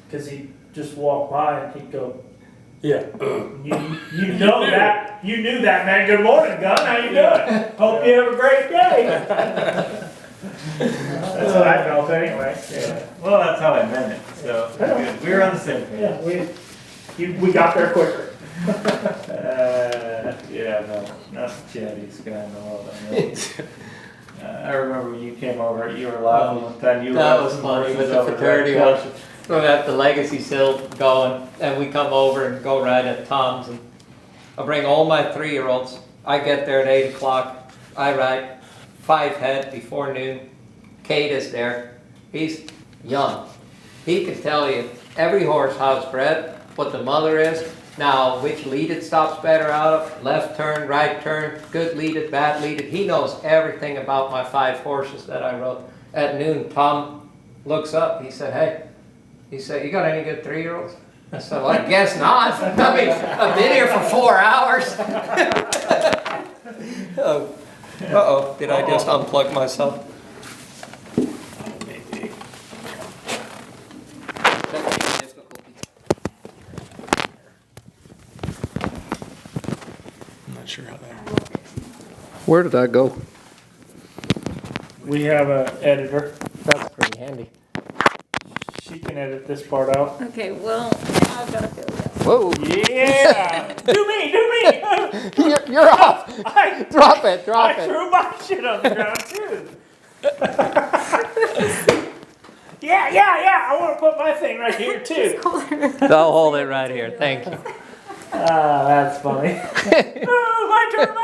Because he'd just walk by and he'd go, Yeah. you know that, you knew that, man. Good morning, Gun. How you doing? Hope you have a great day. That's what I felt anyway. yeah. Well, that's how I meant it. So good. We were on the same page. Yeah, we got there quicker. No, not the chattiest guy in the world. I know. I remember when you came over, you were laughing one time. You That were was some funny horses with the over fraternity there. one. We're at the Legacy Hill going, and we come over and go ride at Tom's, and I bring all my 3-year-olds. I get there at 8 o'clock. I ride 5 head before noon. Kate is there. He's young. He can tell you every horse how it's bred, what the mother is, now which lead it stops better out of, left turn, right turn, good leaded, bad leaded. He knows everything about my 5 horses that I rode. At noon, Tom looks up. He said, "Hey," he said, "you got any good 3-year-olds?" I said, "Well, I guess not. I mean, I've been here for 4 hours." Uh-oh, did I just unplug myself? I'm not sure how that. Where did that go? We have a editor. That's pretty handy. She can edit this part out. Okay, well, now I've got to fill this. Whoa, Yeah! do me! you're off. I Drop it, drop it. threw my shit on the ground too. yeah. I want to put my thing right here too. I'll hold it right here. Thank you. Ah, that's funny. Oh, my turn.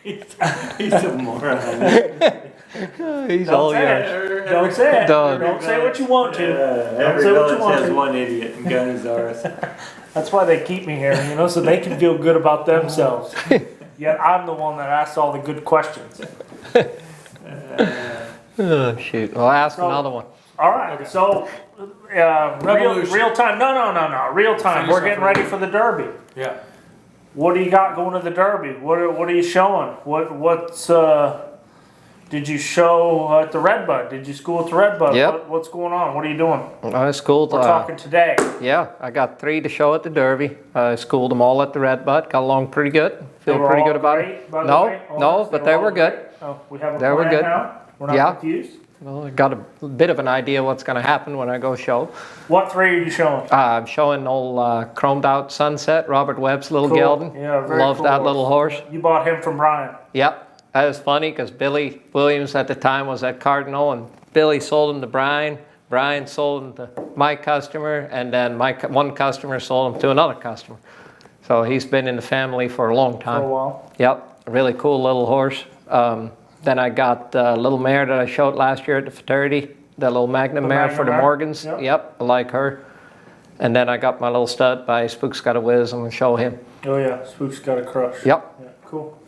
He's a moron. He's Don't all say yours. it. Don't say it. Done. Don't say what you want to. Every say what you village want has to. one idiot, and Gunny's ours. That's why they keep me here, so they can feel good about themselves. Yet I'm the one that asks all the good questions. Oh, shoot. Well, ask So- another one. All right, so Revolution. real time. No, real time. Finish We're up getting right. ready for the Derby. Yeah. What do you got going to the Derby? What are you showing? What's did you show at the Redbud? Did you school at the Redbud? Yep. What's going on? What are you doing? I schooled. We're talking today. Yeah, I got 3 to show at the Derby. I schooled them all at the Redbud. Got along pretty good. Feel They were pretty all good about great, it. by the No, way? no, Honest, but they all were good. great? Oh, we have a They were plan good. now. We're not Yeah. confused. Well, I got a bit of an idea what's going to happen when I go show. What 3 are you showing? I'm showing old chromed out Sunset, Robert Webb's little Cool. gelding. Yeah, very Love cool that little horse. You bought him from Brian. Yep. That was funny because Billy Williams at the time was at Cardinal, and Billy sold him to Brian. Brian sold him to my customer, and then one customer sold him to another customer. So he's been in the family for a long For a time. while. Yep. A really cool little horse. Then I got a little mare that I showed last year at the fraternity, the little Magnum The mare Magnum for the mare? Morgans. Yep. Yep, I like her. And then I got my little stud by Spook's Got a Whiz. I'm going to show him. Oh yeah, Spook's got a crush. Yep. Yeah, cool.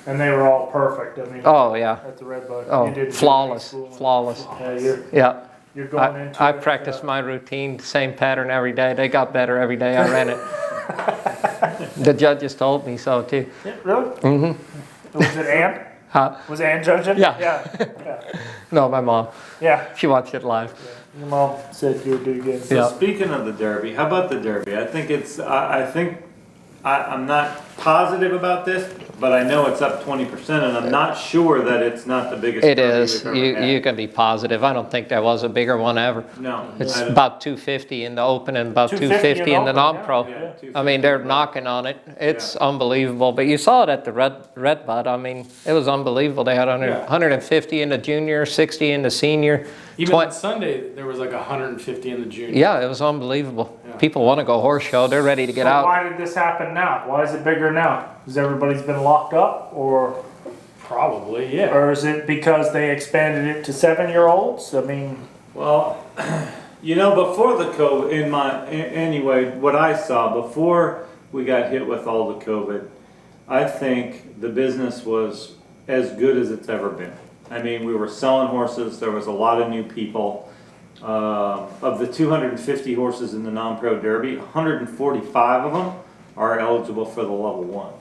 And they were all perfect. I mean, Oh, yeah. at the Redbud. Oh, You didn't do flawless, any schooling. flawless. Yeah, Yeah. you're going into I it, practiced my routine, same pattern every day. They got better every day I ran it. The judges told me so too. Yeah, really? Mm-hmm. Was it Ann? Huh? Was Ann judging? Yeah. Yeah. No, my mom. Yeah. She watched it live. Your mom said you would do good. So Yeah. speaking of the Derby, how about the Derby? I think I'm not positive about this, but I know it's up 20%, and I'm not sure that it's not the biggest. It Derby is. we've ever had. You can be positive. I don't think there was a bigger one ever. No. It's I- about 250 in the open and about 250 250 in the in the open, non-pro. yeah, 250. I mean, they're knocking on it. It's unbelievable. But you saw it at the Redbud. I mean, it was unbelievable. They had 150 in the junior, 60 in the senior. Even on Sunday, there was like 150 in the junior. Yeah, it was unbelievable. Yeah. People want to go horse show. They're ready to get So out. why did this happen now? Why is it bigger now? Because everybody's been locked up, or Probably, yeah. is it because they expanded it to 7-year-olds? I mean, Well, before the COVID, anyway, what I saw before we got hit with all the COVID, I think the business was as good as it's ever been. I mean, we were selling horses. There was a lot of new people. Of the 250 horses in the non-pro derby, 145 of them are eligible for the level 1.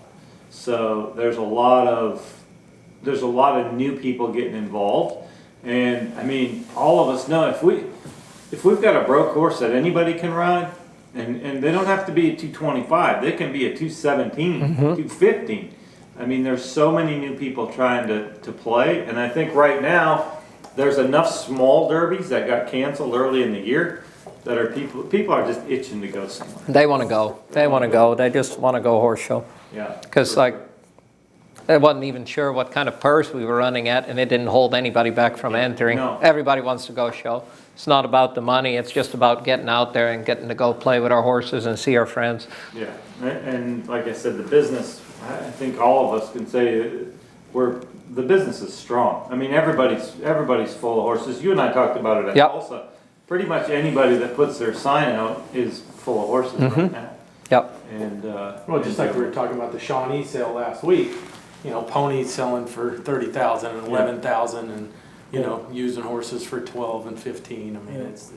So there's a lot of new people getting involved. And I mean, all of us know if we've got a broke horse that anybody can ride, and they don't have to be a 225, they can be a 217, 215. I mean, there's so many new people trying to play, and I think right now there's enough small derbies that got canceled early in the year that are people are just itching to go somewhere. They want to go. They want to go. They just want to go horse show. Yeah. Because like, I wasn't even sure what kind of purse we were running at, and it didn't hold anybody back from entering. No. Everybody wants to go show. It's not about the money. It's just about getting out there and getting to go play with our horses and see our friends. Yeah, and like I said, the business, I think all of us can say the business is strong. I mean, everybody's full of horses. You and I talked about it at Yep. Tulsa. Pretty much anybody that puts their sign out is full of horses right now. Yep. And Well, just like we were talking about the Shawnee sale last week, ponies selling for 30,000 and 11,000, and using horses for 12 and 15. I mean, it's.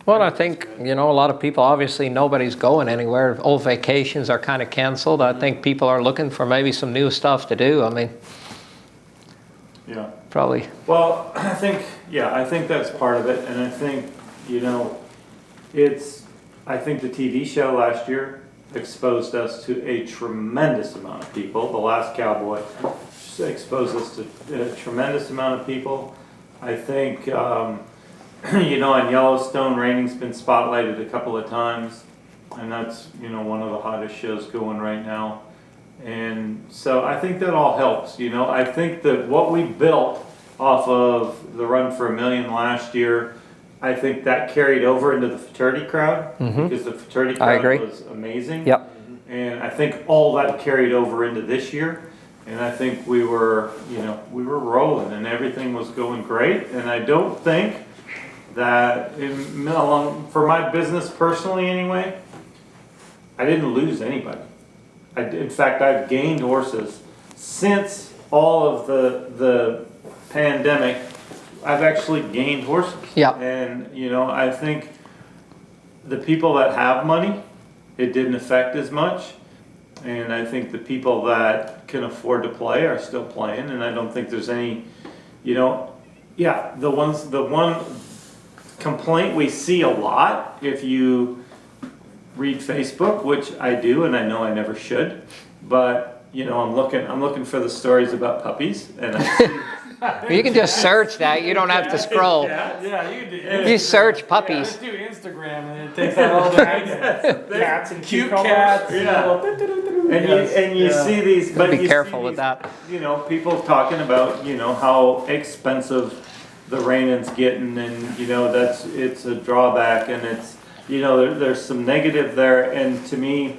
Well, I think, a lot of people, obviously nobody's going anywhere. Old vacations are kind of canceled. I think people are looking for maybe some new stuff to do. I mean, yeah. probably. Well, I think that's part of it, and I think, I think the TV show last year exposed us to a tremendous amount of people. The Last Cowboy exposed us to a tremendous amount of people. I think, you know, on Yellowstone, reining's been spotlighted a couple of times, and that's, you know, one of the hottest shows going right now. And so I think that all helps, you know. I think that what we built off of the Run for a Million last year, I think that carried over into the fraternity crowd, because the fraternity I crowd agree. was amazing. Yep. And I think all that carried over into this year. And I think we were, you know, we were rolling and everything was going great. And I don't think that, for my business personally anyway, I didn't lose anybody. In fact, I've gained horses since all of the pandemic. I've actually gained horses. Yeah. And, you know, I think the people that have money, it didn't affect as much. And I think the people that can afford to play are still playing. And I don't think there's any, you know, yeah, the one complaint we see a lot, if you read Facebook, which I do, and I know I never should, but, you know, I'm looking for the stories about puppies, and I see. You can just search that. You don't have to scroll. Yeah, you can do. You search Yeah, puppies. just do Instagram and it takes out all the Cats and cute cucumbers. cats. Yeah. And you Yeah. see these, but Be you careful see with these, that. You know, people talking about, you know, how expensive the reigning's getting, and you know it's a drawback, and it's, you know, there's some negative there, and to me,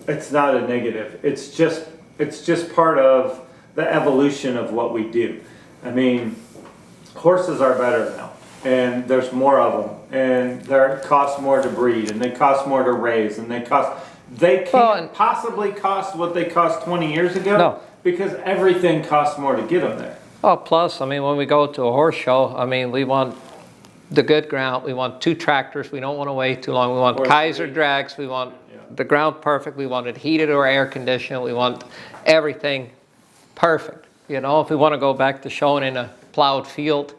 it's not a negative. It's just part of the evolution of what we do. I mean, horses are better now, and there's more of them, and they cost more to breed, and they cost more to raise, and they can't possibly cost what they cost 20 years ago. No. Because everything costs more to get them there. Oh, plus, I mean, when we go to a horse show, I mean, we want the good ground. We want 2 tractors. We don't want to wait too long. We want Horse Kaiser breed. drags. We want the ground perfect. We want it heated or air conditioned. We want everything perfect. You know, if we want to go back to showing in a plowed field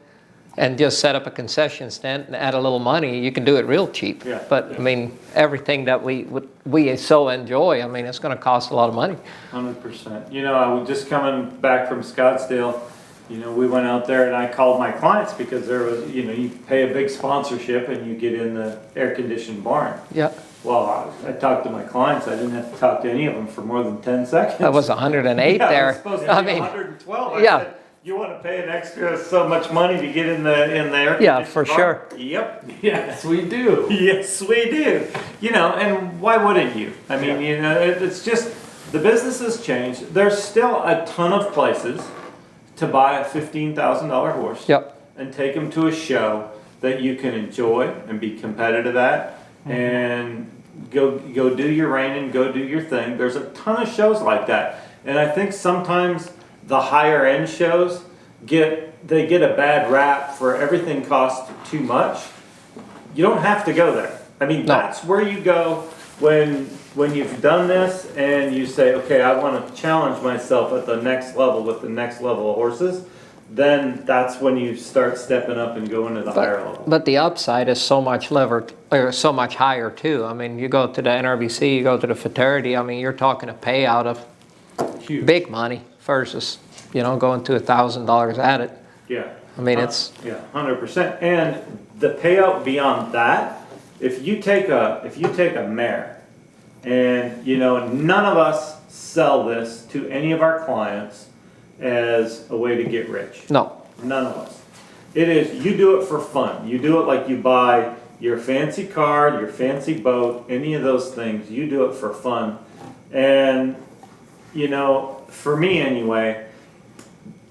and just set up a concession stand and add a little money, you can do it real cheap. Yeah, But, I mean, everything that we so enjoy, I mean, it's going to cost a lot of money. 100%. You know, I was just coming back from Scottsdale. You know, we went out there and I called my clients because there was, you know, you pay a big sponsorship and you get in the air-conditioned barn. Yeah. Well, I talked to my clients. I didn't have to talk to any of them for more than 10 seconds. That was 108 Yeah, there. it was supposed to be 112. I yeah. said, you want to pay an extra so much money to get in the air? Yeah, for sure. Yep. Yes, we do. Yes, we do. You know, and why wouldn't you? I mean, you know, it's just, the business has changed. There's still a ton of places to buy a $15,000 horse. Yep. And take them to a show that you can enjoy and be competitive at, and go do your reining, go do your thing. There's a ton of shows like that, and I think sometimes the higher end shows get a bad rap for everything costs too much. You don't have to go there. I mean, No. that's where you go when you've done this and you say, okay, I want to challenge myself at the next level with the next level of horses. Then that's when you start stepping up and going to the higher level. But the upside is so much so much higher too. I mean, you go to the NRBC, you go to the fraternity, I mean, you're talking a payout of big money versus, you know, going to $1,000 at it. Yeah. I mean, it's... Yeah, 100%. And the payout beyond that, if you take a mare, and, you know, none of us sell this to any of our clients as a way to get rich. No. None of us. It is, you do it for fun. You do it like you buy your fancy car, your fancy boat, any of those things. You do it for fun. And, you know, for me anyway,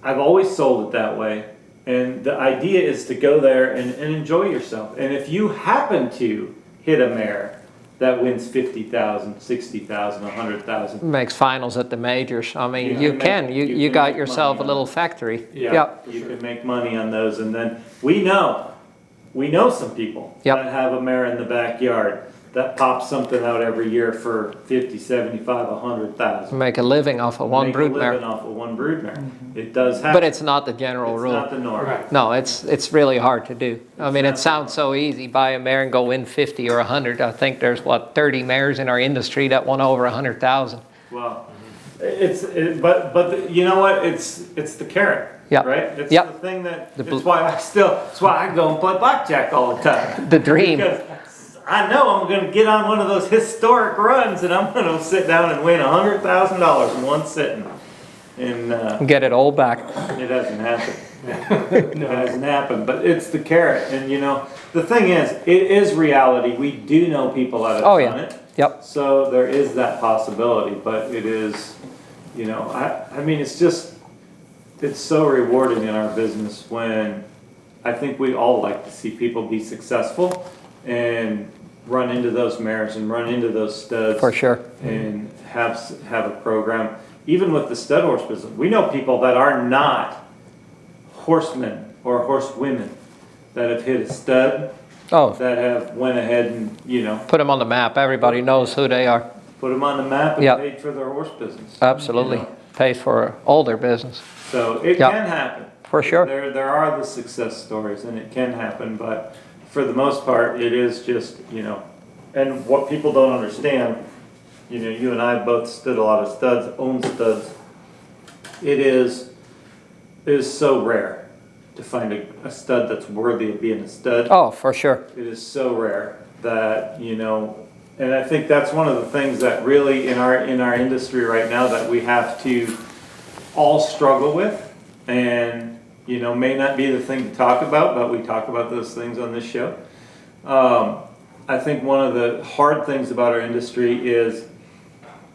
I've always sold it that way. And the idea is to go there and enjoy yourself. And if you happen to hit a mare that wins 50,000, 60,000, 100,000. Makes finals at the majors. I mean, You you can can. make- you You can got make yourself a money on little it. factory. Yeah, Yep. you can make money on those, and then we know some people Yep. that have a mare in the backyard that pops something out every year for 50, 75, 100,000. Make a living off of one Make a brood living mare. off of one brood mare. It does happen. But it's not the general It's rule. not the norm. Right. No, it's really hard to do. I mean, it sounds so easy. Buy a mare and go win 50 or 100. I think there's, 30 mares in our industry that won over 100,000. Well, But you know what? It's the carrot. Yeah. Right? It's Yeah. the thing that, The it's why I go and play blackjack all the time. The dream. Because I know I'm gonna get on one of those historic runs and I'm gonna sit down and win $100,000 in one sitting. And, Get it all back. it hasn't happened. It hasn't happened, but it's the carrot. And you know, the thing is, it is reality. We do know people that have Oh, done yeah. it. Yep. So there is that possibility, but it is, you know, I mean, it's so rewarding in our business when I think we all like to see people be successful and run into those mares and run into those studs. For sure. And have a program. Even with the stud horse business, we know people that are not horsemen or horsewomen that have hit a stud, Oh, that have went ahead and, you know, put them on the map. Everybody knows who they are. put them on the map and Yeah. paid for their horse business. Absolutely. You know? Pays for all their business. So it Yeah. can happen. For sure. There are the success stories and it can happen, but for the most part, it is just, you know, and what people don't understand, you know, you and I both stood a lot of studs, owned studs. It is so rare to find a stud that's worthy of being a stud. Oh, for sure. It is so rare that, you know, and I think that's one of the things that really in our industry right now that we have to all struggle with, and you know, may not be the thing to talk about, but we talk about those things on this show. I think one of the hard things about our industry is,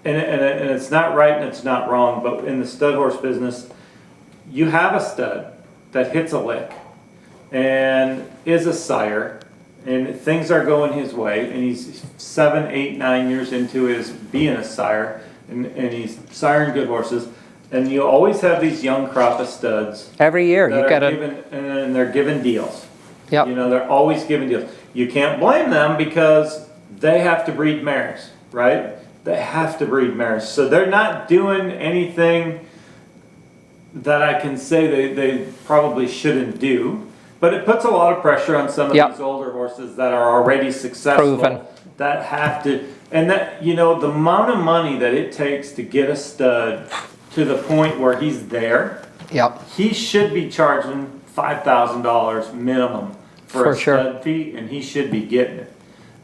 and it's not right and it's not wrong, but in the stud horse business, you have a stud that hits a lick and is a sire, and things are going his way, and he's 7, 8, 9 years into his being a sire, and he's siring good horses, and you always have these young crop of studs Every year that you are got to. given, and they're given deals. Yep. You know, they're always giving deals. You can't blame them because they have to breed mares, right? They have to breed mares. So they're not doing anything that I can say they probably shouldn't do. But it puts a lot of pressure on some of Yep. these older horses that are already successful. Proven. That have to, and that, you know, the amount of money that it takes to get a stud to the point where he's there, Yep. he should be charging $5,000 minimum for a For sure. stud fee, and he should be getting it.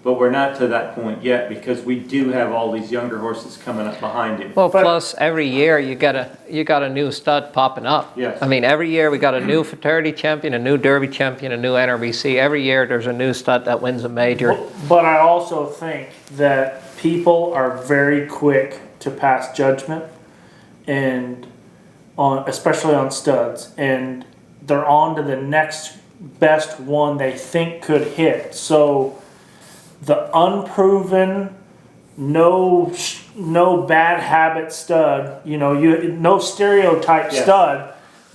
But we're not to that point yet because we do have all these younger horses coming up behind him. Well, plus every year you got a new stud popping up. Yes. I mean, every year we got a new fraternity champion, a new Derby champion, a new NRBC. Every year there's a new stud that wins a major. But I also think that people are very quick to pass judgment, and especially on studs, and they're on to the next best one they think could hit. So the unproven, no bad habit stud, you know, no stereotype Yes. stud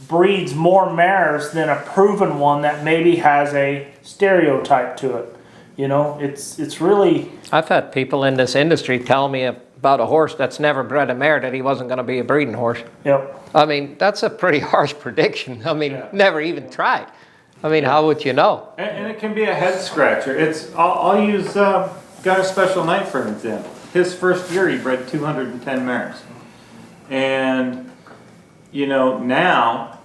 breeds more mares than a proven one that maybe has a stereotype to it. You know, it's really. I've had people in this industry tell me about a horse that's never bred a mare that he wasn't going to be a breeding horse. Yep. I mean, that's a pretty harsh prediction. I mean, never even tried. I mean, how would you know? And it can be a head scratcher. I'll use Got a Special Night for an example. His first year he bred 210 mares. And, you know, now,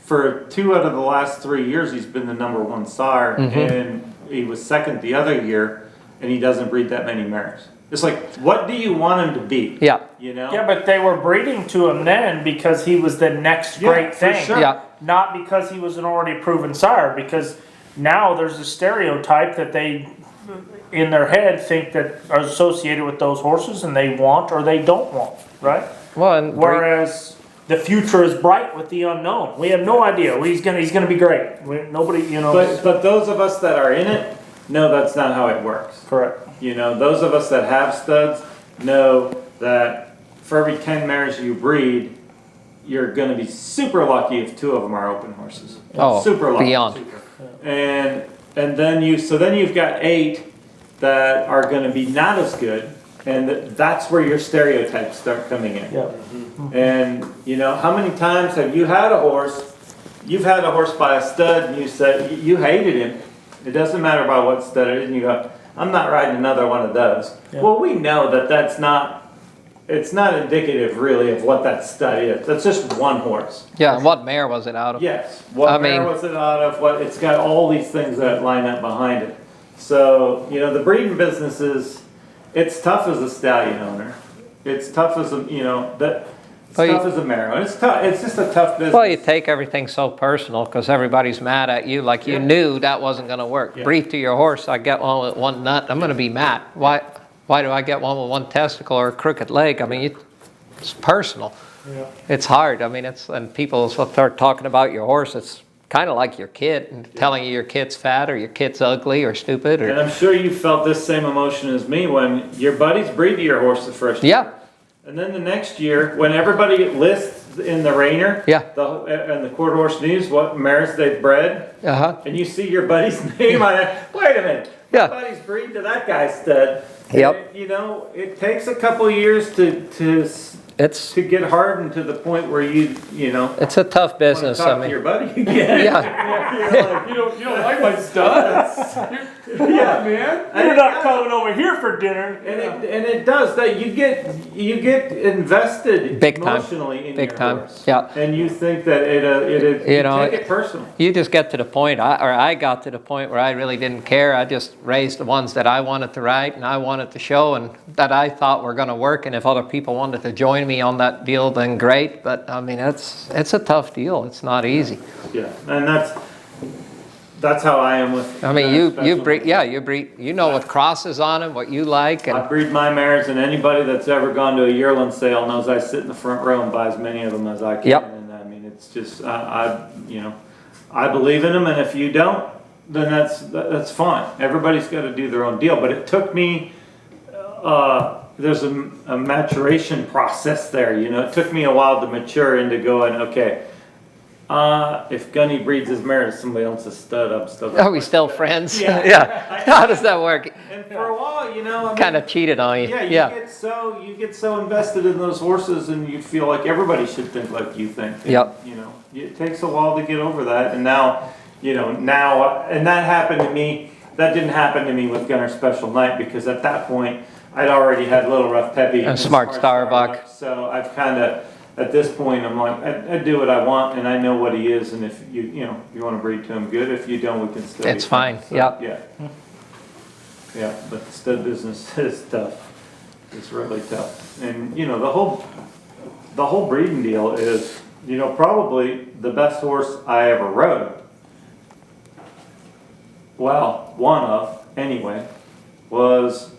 for 2 out of the last 3 years, he's been the #1 sire, and he was second the other year, and he doesn't breed that many mares. It's like, what do you want him to be? Yeah. You know? Yeah, but they were breeding to him then because he was the next Yeah, great for thing. sure. Yeah. Not because he was an already proven sire, because now there's a stereotype that they, in their head, think that are associated with those horses and they want or they don't want, right? Well, and Whereas the future is bright with the unknown. We have no idea. He's gonna be great. Nobody, you know. But those of us that are in it know that's not how it works. Correct. You know, those of us that have studs know that for every 10 mares you breed, you're going to be super lucky if 2 of them are open horses. Oh, super lucky. beyond. And then you've got 8 that are going to be not as good, and that's where your stereotypes start coming in. Yeah. And you know, how many times have you had a horse? You've had a horse by a stud, and you said you hated him. It doesn't matter about what stud it is, and you go, "I'm not riding another one of those." Yeah. Well, we know that that's not it's not indicative really of what that stud is. That's just one horse. Yeah, and what mare was it out of? Yes. What I mare mean- was it out of? What, it's got all these things that line up behind it. So, you know, the breeding business it's tough as a stallion owner. It's tough as a, you know, it's Well, tough as a mare owner. It's tough. It's just a tough business. Well, you take everything so personal because everybody's mad at you, like you Yeah. knew that wasn't going to work. Yeah. Breathe to your horse, I get one with one nut, I'm going to be mad. Why do I get one with one testicle or a crooked leg? I mean, it's personal. Yeah. It's hard. I mean, and people start talking about your horse. It's kind of like your kid and telling you your kid's fat or your kid's ugly or stupid. And Or I'm sure you felt this same emotion as me when your buddies breed to your horse the first year. yeah, And then the next year, when everybody lists in the Rainer, Yeah. and the Quarter Horse News, what mares they've bred, and you see your buddy's name on it, wait a minute, Yeah. my buddy's breed to that guy's stud. Yep. And, you know, it takes a couple years to get hardened to the point where you know, it's a tough want to business. talk I to mean, your buddy again. yeah, You're like, You don't like my studs? yeah, man. You're not coming over here for dinner. And it does that. You get invested Big time. emotionally in Big your time. horse. Yeah. And you think that You you know, take it personal. you just get to the point, I got to the point where I really didn't care. I just raised the ones that I wanted to ride and I wanted to show and that I thought were going to work. And if other people wanted to join me on that deal, then great. But I mean, it's a tough deal. It's not easy. Yeah, and that's how I am with. I mean, you special breed, ones. yeah, you breed, you know what crosses on them, what you like, I and breed my mares, and anybody that's ever gone to a yearling sale knows I sit in the front row and buy as many of them as I can. Yep. And I mean, it's just you know, I believe in them, and if you don't, then that's fine. Everybody's got to do their own deal. But it took me. There's a maturation process there, you know. It took me a while to mature into going, okay, if Gunny breeds his mare to somebody else's stud, I'm still. are we still friends? Yeah. Yeah. How does that work? And for a while, you know, I mean, Kind of cheated on you. yeah, you get so invested in those horses, and you feel like everybody should think like you think. And, Yep. You know, it takes a while to get over that, and now, you know, and that happened to me. That didn't happen to me with Gunner Special Night because at that point I'd already had Little Rough Peppy And Smart Starbuck. So I've kind of, at this point, I'm like, I do what I want, and I know what he is, and if you want to breed to him, good. If you don't, we can still. It's be fine. friends. So, Yep. Yeah. Yeah, but the stud business is tough. It's really tough, and you know the whole breeding deal is, you know, probably the best horse I ever rode. Well, one of anyway was.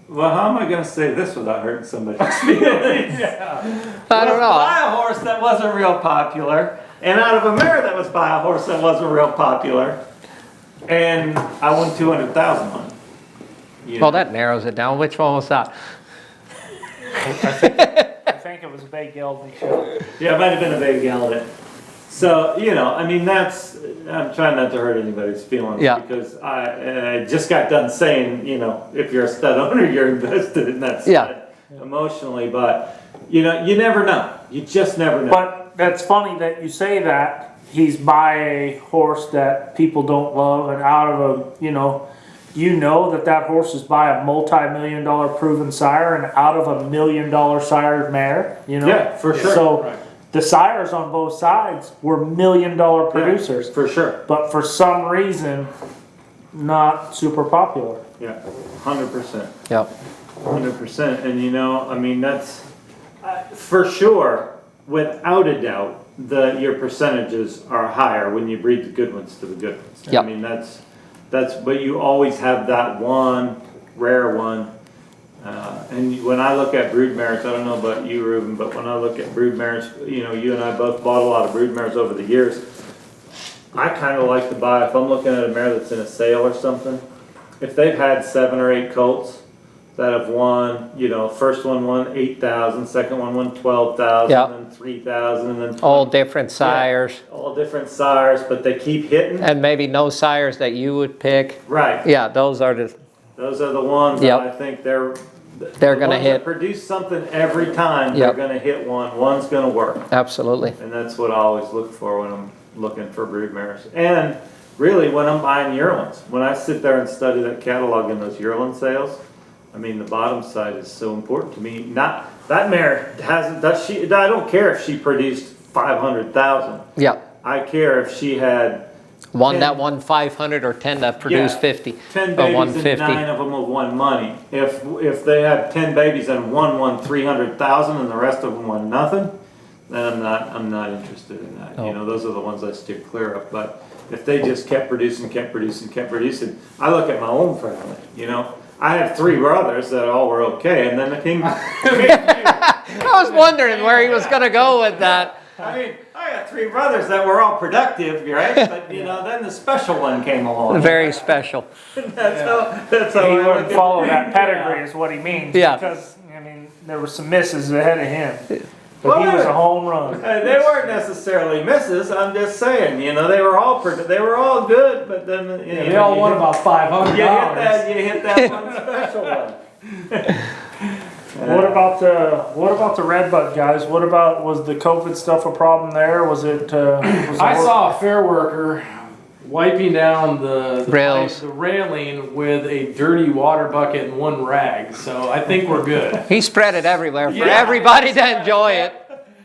Well, how am I going to say this without hurting somebody's feelings? I don't know. Buy a horse that wasn't real popular, and out of a mare that was by a horse that wasn't real popular, and I won 200,000 on it. You Well, know? that narrows it down. Which one was that? I think it was a Bay Gelding show. Yeah, it might have been a big gelding. So, you know, I mean, I'm trying not to hurt anybody's feelings. Yeah. Because I just got done saying, you know, if you're a stud owner, you're invested in that stud emotionally. But, you know, you never know. You just never know. But that's funny that you say that. He's by a horse that people don't love, and out of a, you know that horse is by a multi-million-dollar proven sire, and out of $1 million sire mare. You know. Yeah, for sure. So Right. the sires on both sides were $1 million producers, For sure. but for some reason, not super popular. Yeah, 100%. Yep. 100%. And you know, I mean, that's for sure, without a doubt, your percentages are higher when you breed the good ones to the good ones. Yep. I mean, but you always have that one rare one. And when I look at brood mares, I don't know about you, Ruben, but when I look at brood mares, you know, you and I both bought a lot of brood mares over the years. I kind of like to buy, if I'm looking at a mare that's in a sale or something, if they've had 7 or 8 colts that have won, you know, first one won 8,000, second one won 12,000, Yeah. and 3,000, and then All different sires, all different sires, but they keep hitting. and maybe no sires that you would pick. Right. Yeah, those are the. Those are the ones Yep. that I think they're They're the gonna ones that hit. produce something every time. Yep. They're gonna hit one. One's gonna work, Absolutely. and that's what I always look for when I'm looking for brood mares. And really, when I'm buying yearlings, when I sit there and study that catalog in those yearling sales, I mean, the bottom side is so important to me. Not, that mare does she, I don't care if she produced 500,000. Yeah. I care if she had One 10 that won 500 or 10 that produced Yeah, 50. 10 or babies 150. and 9 of them have won money. If they had 10 babies and one won 300,000 and the rest of them won nothing, then I'm not interested in that. Oh. You know, those are the ones I steer clear of. But if they just kept producing, I look at my own family. You know, I have 3 brothers that all were okay, and then the king. I was wondering where he was going to go with that. I mean, I got 3 brothers that were all productive, right? But you know, then the special one came along. Very special. That's how He I look wouldn't at follow that pedigree is what he means. Yeah. Because, I mean, there were some misses ahead of him. But Well, he was a home run. They weren't necessarily misses. I'm just saying, you know, they were all good, but then you know, They all won about $500. you hit that one special one. What about the red bug guys? Was the COVID stuff a problem there? Was it? I saw a fair worker wiping down the Rails. the railing with a dirty water bucket and 1 rag. So I think we're good. He spread it everywhere for Yeah. everybody to enjoy it.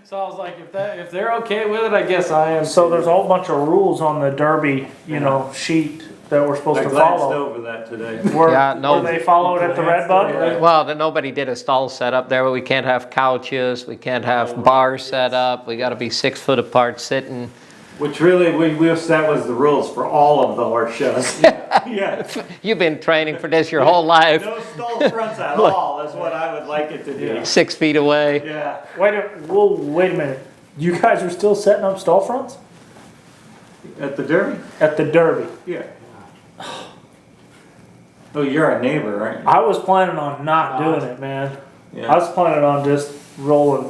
So I was like, if they're okay with it, I guess I am. So there's a whole bunch of rules on the Derby, sheet that we're supposed I to glanced follow. over that today. Were they followed at the red bug? Well, nobody did a stall set up there, but we can't have couches, we can't have bars set up, we got to be 6 foot apart sitting. Which really, we wish that was the rules for all of the horse shows. Yeah. You've been training for this your whole life, No stall fronts at all is what I would like it to be. 6 feet away. Yeah. Wait a minute. You guys are still setting up stall fronts At the Derby? at the Derby. Yeah. Oh, you're a neighbor, aren't you? I was planning on not doing it, man. I Yeah. was planning on just rolling.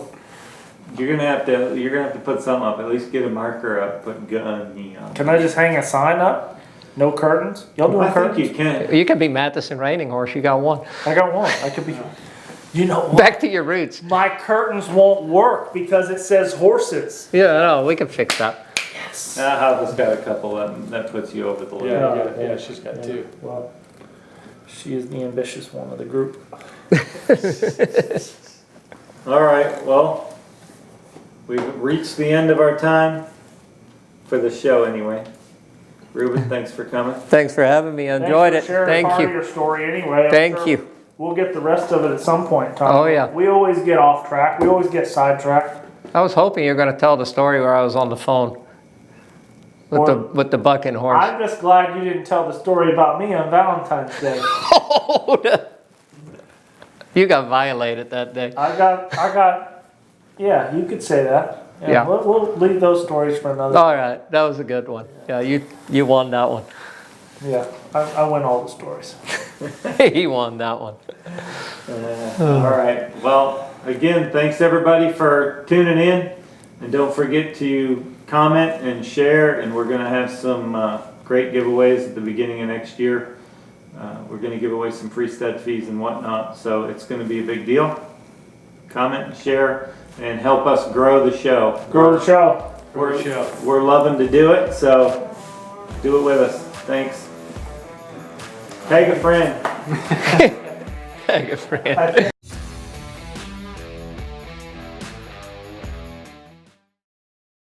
You're gonna have to put something up. At least get a marker up. Put gun neon. Can I just hang a sign up? No curtains? Y'all doing I think curtains? you can. You can be Matheson Reining Horse, you got one. I got one. I could be. You know what? Back to your roots. My curtains won't work because it says horses. Yeah, no, we can fix that. Yes. Hava's got a couple that puts you over the limit. Yeah, she's got 2. Well, she is the ambitious one of the group. All right. Well, we've reached the end of our time for the show anyway. Ruben, thanks for coming. Thanks for having me, I enjoyed it. Thanks for sharing Thank part of you. your story anyway. I'm Thank sure you. We'll get the rest of it at some point in time. Oh, yeah. We always get off track. We always get sidetracked. I was hoping you were going to tell the story where I was on the phone with the bucking horse. I'm just glad you didn't tell the story about me on Valentine's Day. You got violated that day. Yeah, you could say that. Yeah. We'll leave those stories for another. All right, that was a good one. Yeah, you won that one. Yeah, I win all the stories. He won that one. All right. Well, again, thanks everybody for tuning in, and don't forget to comment and share. And we're going to have some great giveaways at the beginning of next year. We're going to give away some free stud fees and whatnot, so it's going to be a big deal. Comment and share and help us grow the show. Grow the show. We're loving to do it, so do it with us. Thanks. Tag a friend. Tag a friend.